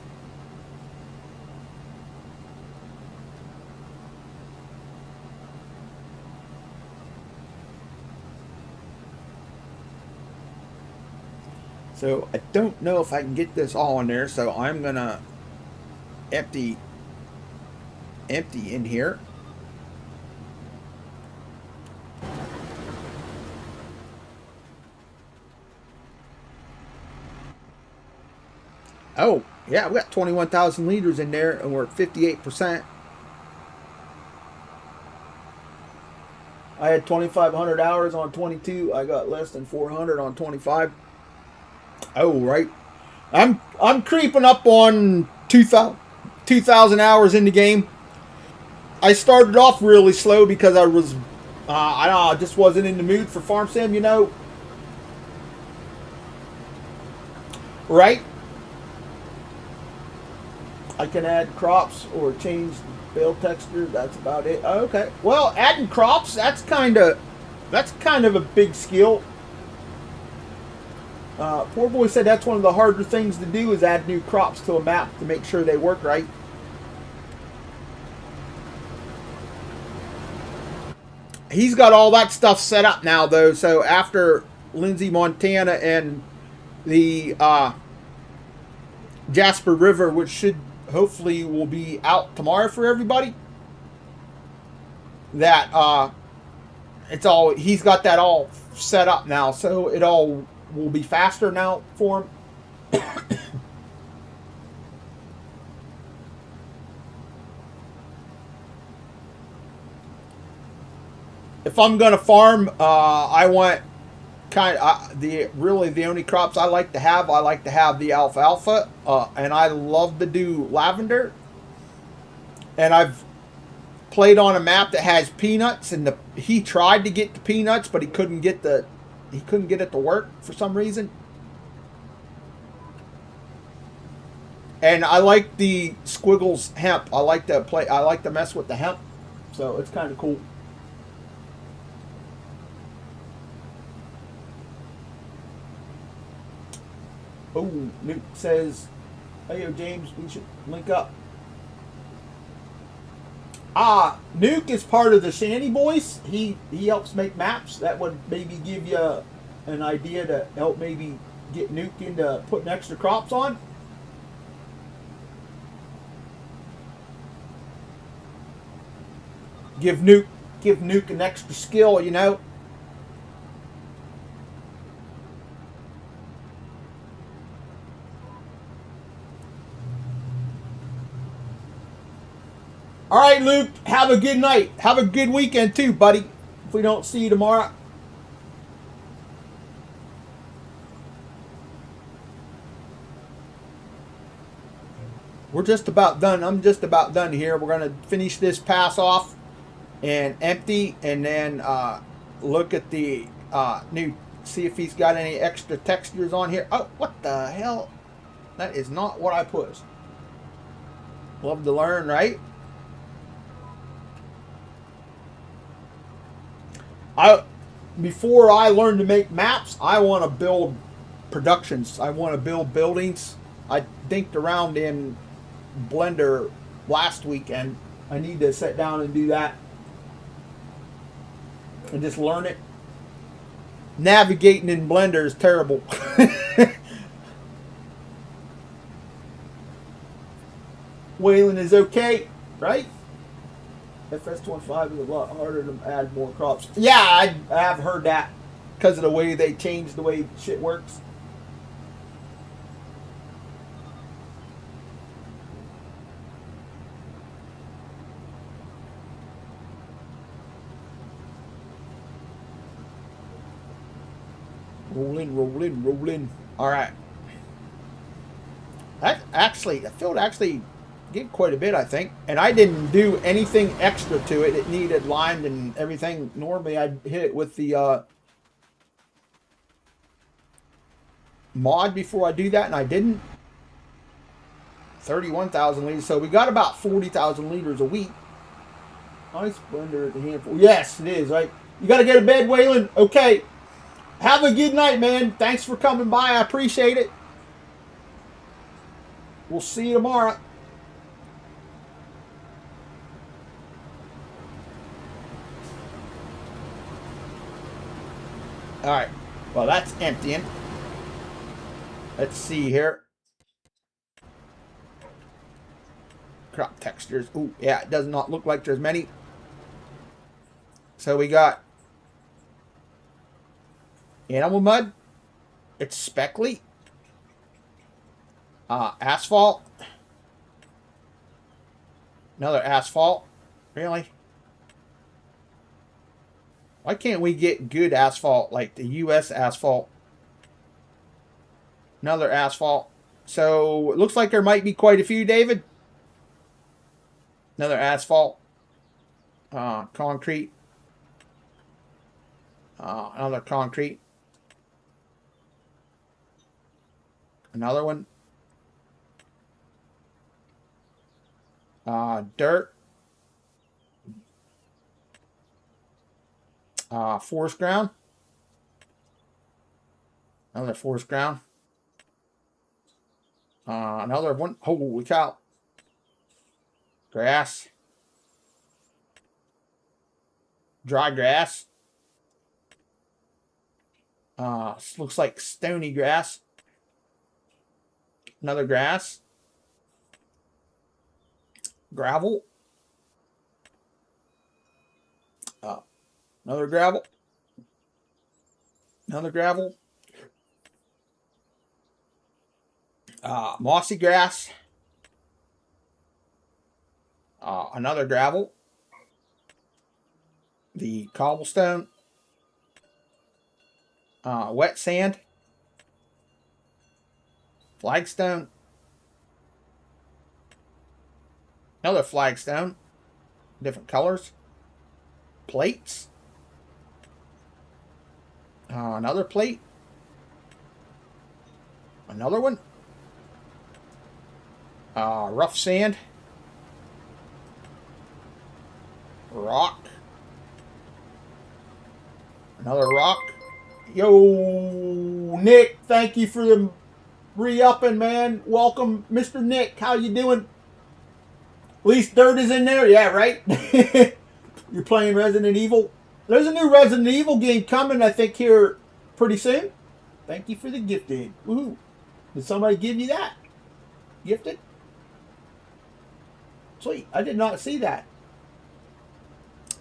So I don't know if I can get this all in there, so I'm gonna empty in here. Oh, yeah, we got 21,000 liters in there, and we're at 58%. I had 2,500 hours on 22. I got less than 400 on 25. Oh, right. I'm creeping up on 2,000 hours in the game. I started off really slow because I just wasn't in the mood for farm sim, Right? I can add crops or change bale texture. That's about it. Okay. Well, adding crops, that's kind of a big skill. Poor Boy said that's one of the harder things to do is add new crops to a map to make sure they work right. He's got all that stuff set up now, though. So after Lindsay, Montana, and the Jasper River, which should hopefully will be out tomorrow for everybody, that he's got that all set up now, so it all will be faster now for him. If I'm gonna farm, I want the only crops I like to have the alfalfa, and I love to do lavender. And I've played on a map that has peanuts, and he tried to get the peanuts, but he couldn't get it to work for some reason. And I like the squiggles hemp. I like to mess with the hemp, so it's kind of cool. Oh, Nuke says, "Hey, yo, James, we should link up." Nuke is part of the Shanty Boys. He helps make maps. That would maybe give you an idea to help maybe get Nuke into putting extra crops on. Give Nuke an extra skill, you know. All right, Luke, have a good night. Have a good weekend too, buddy. If we don't see you tomorrow. We're just about done. I'm just about done here. We're going to finish this pass off and empty, and then look at the new, see if he's got any extra textures on here. Oh, what the hell? That is not what I put. Love to learn, right? Before I learn to make maps, I want to build productions. I want to build buildings. I dinked around in Blender last weekend. I need to sit down and do that and just learn it. Navigating in Blender is terrible. Waylon is okay, right? FS25 is a lot harder to add more crops. Yeah, I have heard that because of the way they changed the way shit works. Roll in, roll in, roll in. All right. That actually, the field actually did quite a bit, I think. And I didn't do anything extra to it. It needed limed and everything. Normally, I'd hit it with the mod before I do that, and I didn't. 31,000 liters. So we got about 40,000 liters a week. Nice blender at the handful. Yes, it is, right? You got to get to bed, Waylon. Okay. Have a good night, man. Thanks for coming by. I appreciate it. We'll see you tomorrow. All right. Well, that's emptying. Let's see here. Crop textures. Ooh, yeah, it does not look like there's many. So we got animal mud. It's speckly. Asphalt. Another asphalt. Really? Why can't we get good asphalt like the US asphalt? Another asphalt. So it looks like there might be quite a few, David. Another asphalt. Concrete. Another concrete. Another one. Dirt. Forest ground. Another forest ground. Another one. Holy cow. Grass. Dry grass. Looks like stony grass. Another grass. Gravel. Another gravel. Another gravel. Mossy grass. Another gravel. The cobblestone. Wet sand. Flagstone. Another flagstone. Different colors. Plates. Another plate. Another one. Rough sand. Rock. Another rock. Yo, Nick, thank you for the re-upping, man. Welcome, Mr. Nick. How you doing? At least dirt is in there. Yeah, right? You're playing Resident Evil. There's a new Resident Evil game coming, I think, here pretty soon. Thank you for the gifted. Woohoo. Did somebody give you that? Gifted? Sweet. I did not see that.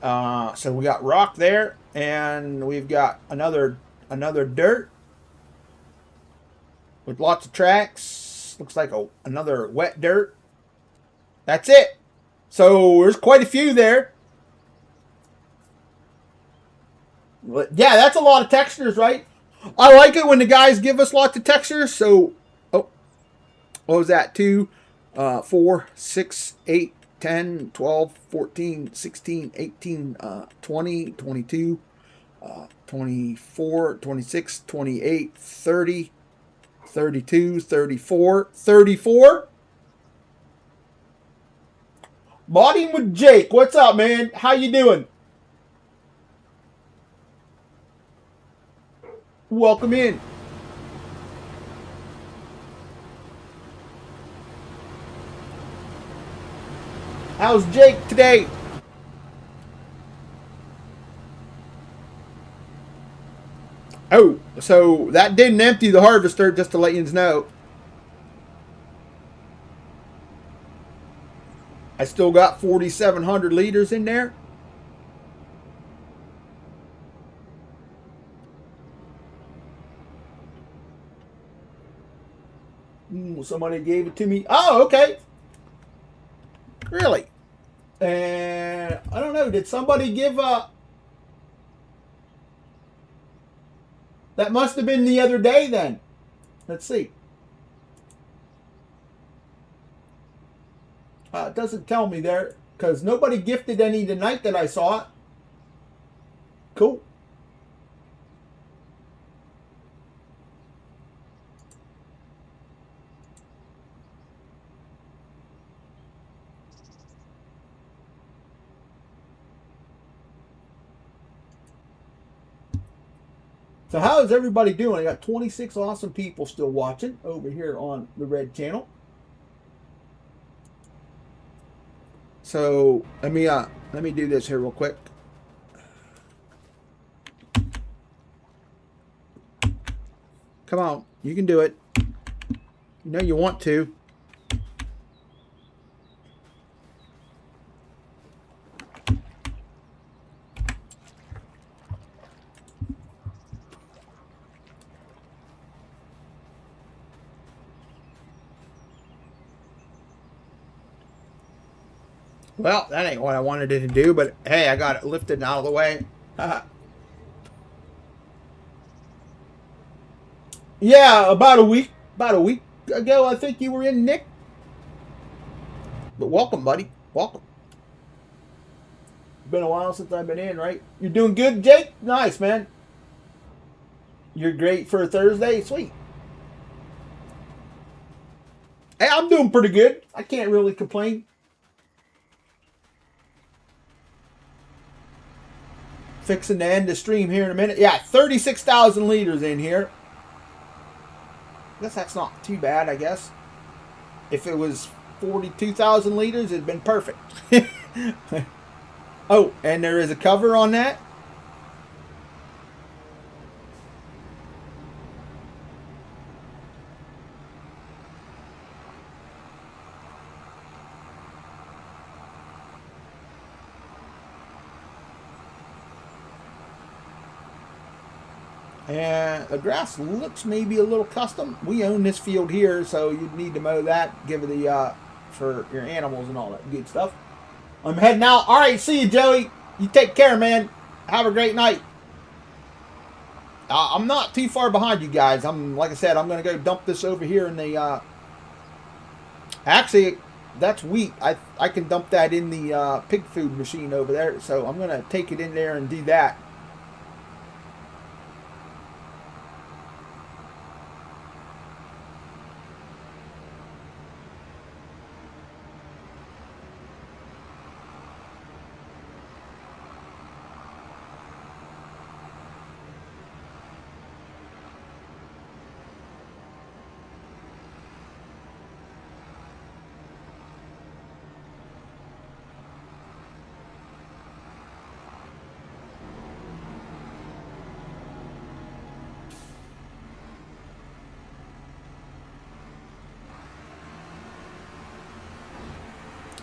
So we got rock there, and we've got another dirt with lots of tracks. Looks like another wet dirt. That's it. So there's quite a few there. Yeah, that's a lot of textures, right? I like it when the guys give us lots of textures. So, oh, what was that? 2, 4, 6, 8, 10, 12, 14, 16, 18, 20, 22, 24, 26, 28, 30, 32, 34, 34. Modding with Jake. What's up, man? How you doing? Welcome in. How's Jake today? Oh, so that didn't empty the harvester, just to let you know. I still got 4,700 liters in there. Somebody gave it to me. Oh, okay. Really? And I don't know. Did somebody give that must have been the other day then. Let's see. It doesn't tell me there because nobody gifted any tonight that I saw it. Cool. So how is everybody doing? I got 26 awesome people still watching over here on the Red channel. So let me do this here real quick. Come on, you can do it. You know you want to. Well, that ain't what I wanted it to do, but hey, I got it lifted out of the way. Yeah, about a week ago, I think you were in, Nick. But welcome, buddy. Welcome. Been a while since I've been in, right? You're doing good, Jake? Nice, man. You're great for a Thursday? Sweet. Hey, I'm doing pretty good. I can't really complain. Fixing to end the stream here in a minute. Yeah, 36,000 liters in here. I guess that's not too bad, I guess. If it was 42,000 liters, it'd been perfect. Oh, and there is a cover on that. And the grass looks maybe a little custom. We own this field here, so you'd need to mow that, give it the for your animals and all that good stuff. I'm heading out. All right, see you, Joey. You take care, man. Have a great night. I'm not too far behind you guys. Like I said, I'm gonna go dump this over here in the. Actually, that's wheat. I can dump that in the pig food machine over there. So I'm gonna take it in there and do that.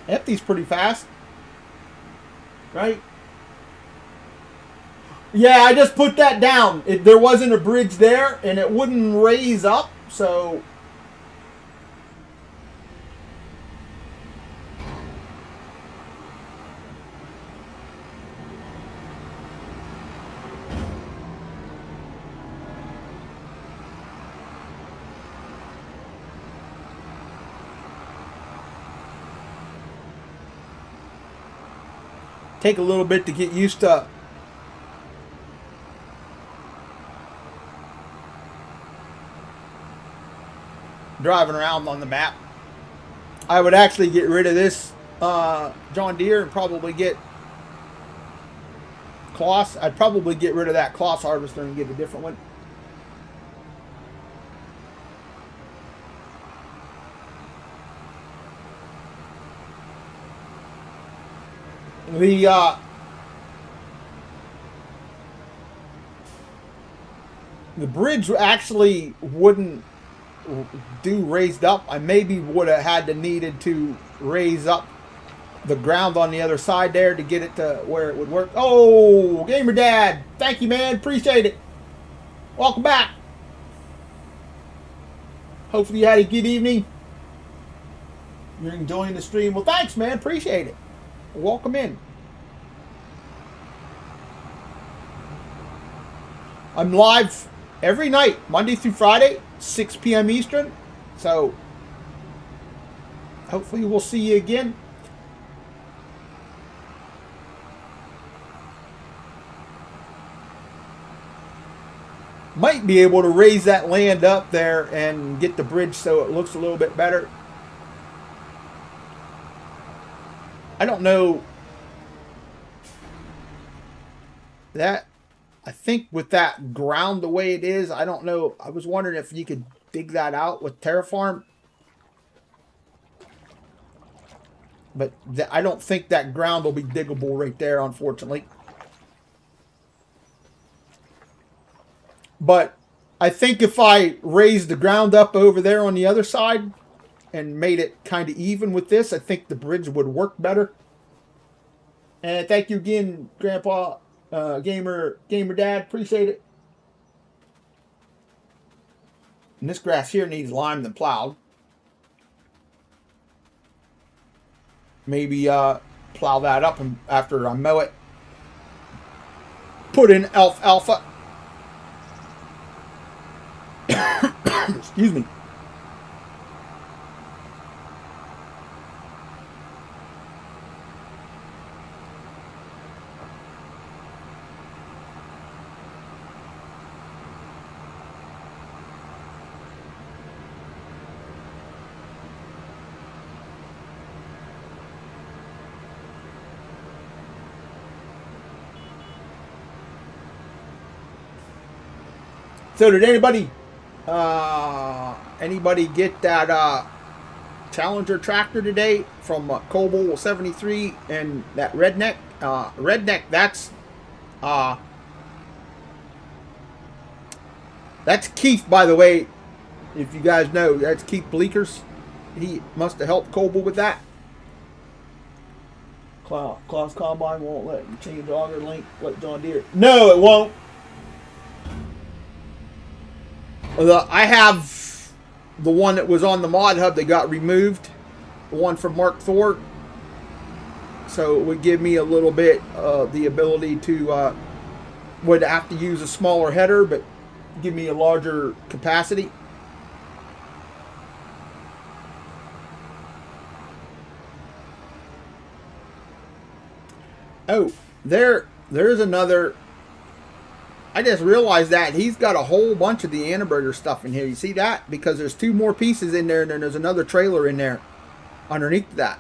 Empty's pretty fast, right? Yeah, I just put that down. There wasn't a bridge there, and it wouldn't raise up, so... Take a little bit to get used to. Driving around on the map. I would actually get rid of this John Deere and probably get Kloss. I'd probably get rid of that Kloss harvester and get a different one. The bridge actually wouldn't do raised up. I maybe would have had to needed to raise up the ground on the other side there to get it to where it would work. Oh, Gamer Dad, thank you, man. Appreciate it. Welcome back. Hopefully you had a good evening. You're enjoying the stream. Well, thanks, man. Appreciate it. Welcome in. I'm live every night, Monday through Friday, 6 p.m. Eastern. So, hopefully we'll see you again. Might be able to raise that land up there and get the bridge so it looks a little bit better. I don't know. That, I think with that ground the way it is, I don't know. I was wondering if you could dig that out with Terraform. But I don't think that ground will be diggable right there, unfortunately. But I think if I raised the ground up over there on the other side and made it kind of even with this, I think the bridge would work better. And thank you again, Grandpa, Gamer Dad. Appreciate it. And this grass here needs limed and plowed. Maybe plow that up and after I mow it. Put in alfalfa. Excuse me. So did anybody get that Challenger tractor today from Coble 73 and that Redneck? Redneck, that's Keith, by the way. If you guys know, that's Keith Bleekers. He must have helped Coble with that. Klaus Combine won't let you change auger link. Let John Deere. No, it won't. I have the one that was on the mod hub that got removed, the one from Mark Thor. So it would give me a little bit of the ability to, would have to use a smaller header, but give me a larger capacity. Oh, there's another. I just realized that he's got a whole bunch of the Annenberger stuff in here. You see that? Because there's two more pieces in there, and then there's another trailer in there underneath that.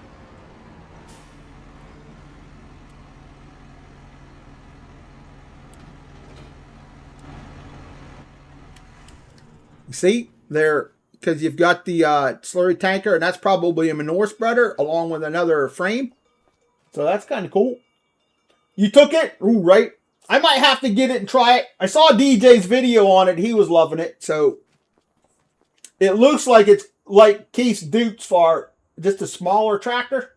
You see? There, because you've got the slurry tanker, and that's probably a manure spreader along with another frame. So that's kind of cool. You took it? Ooh, right. I might have to get it and try it. I saw DJ's video on it. He was loving it. So it looks like it's like Keith's Dukes for just a smaller tractor.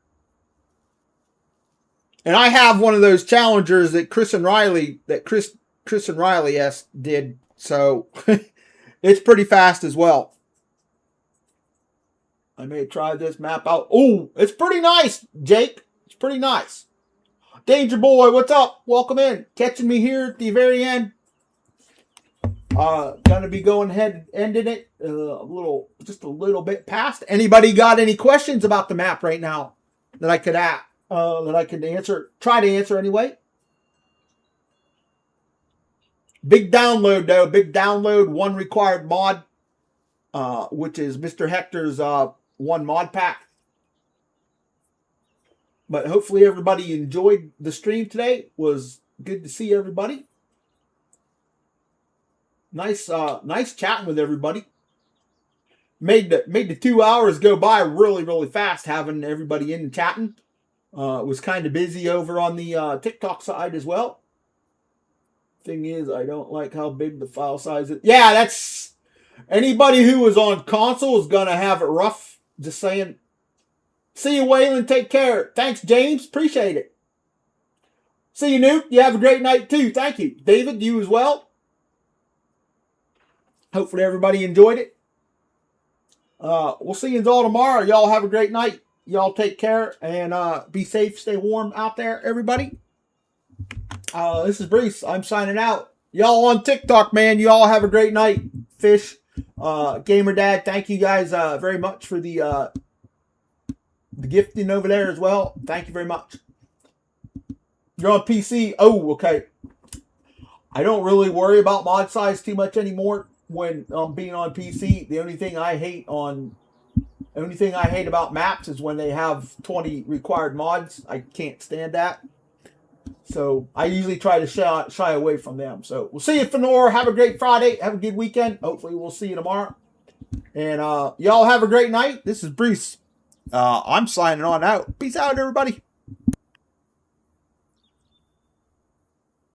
And I have one of those Challengers that Chris Chris and Riley did. So it's pretty fast as well. I may try this map out. Oh, it's pretty nice, Jake. It's pretty nice. Danger Boy, what's up? Welcome in. Catching me here at the very end. Gonna be going ahead and ending it just a little bit past. Anybody got any questions about the map right now that I could answer? Try to answer anyway. Big download though. Big download. One required mod, which is Mr. Hector's one mod pack. But hopefully everybody enjoyed the stream today. Was good to see everybody. Nice chatting with everybody. Made the 2 hours go by really, really fast having everybody in and chatting. Was kind of busy over on the TikTok side as well. Thing is, I don't like how big the file size is. Yeah, that's anybody who was on console is gonna have it rough. Just saying. See you, Waylon. Take care. Thanks, James. Appreciate it. See you, Nuke. You have a great night too. Thank you, David. You as well. Hopefully everybody enjoyed it. We'll see you all tomorrow. Y'all have a great night. Y'all take care and be safe. Stay warm out there, everybody. This is Brees. I'm signing out. Y'all on TikTok, man. Y'all have a great night. Fish, Gamer Dad. Thank you guys very much for the gifting over there as well. Thank you very much. You're on PC. Oh, okay. I don't really worry about mod size too much anymore when being on PC. The only thing I hate about maps is when they have 20 required mods. I can't stand that. So I usually try to shy away from them. So we'll see you, Fenor. Have a great Friday. Have a good weekend. Hopefully we'll see you tomorrow. And y'all have a great night. This is Bruce. I'm signing on out. Peace out, everybody.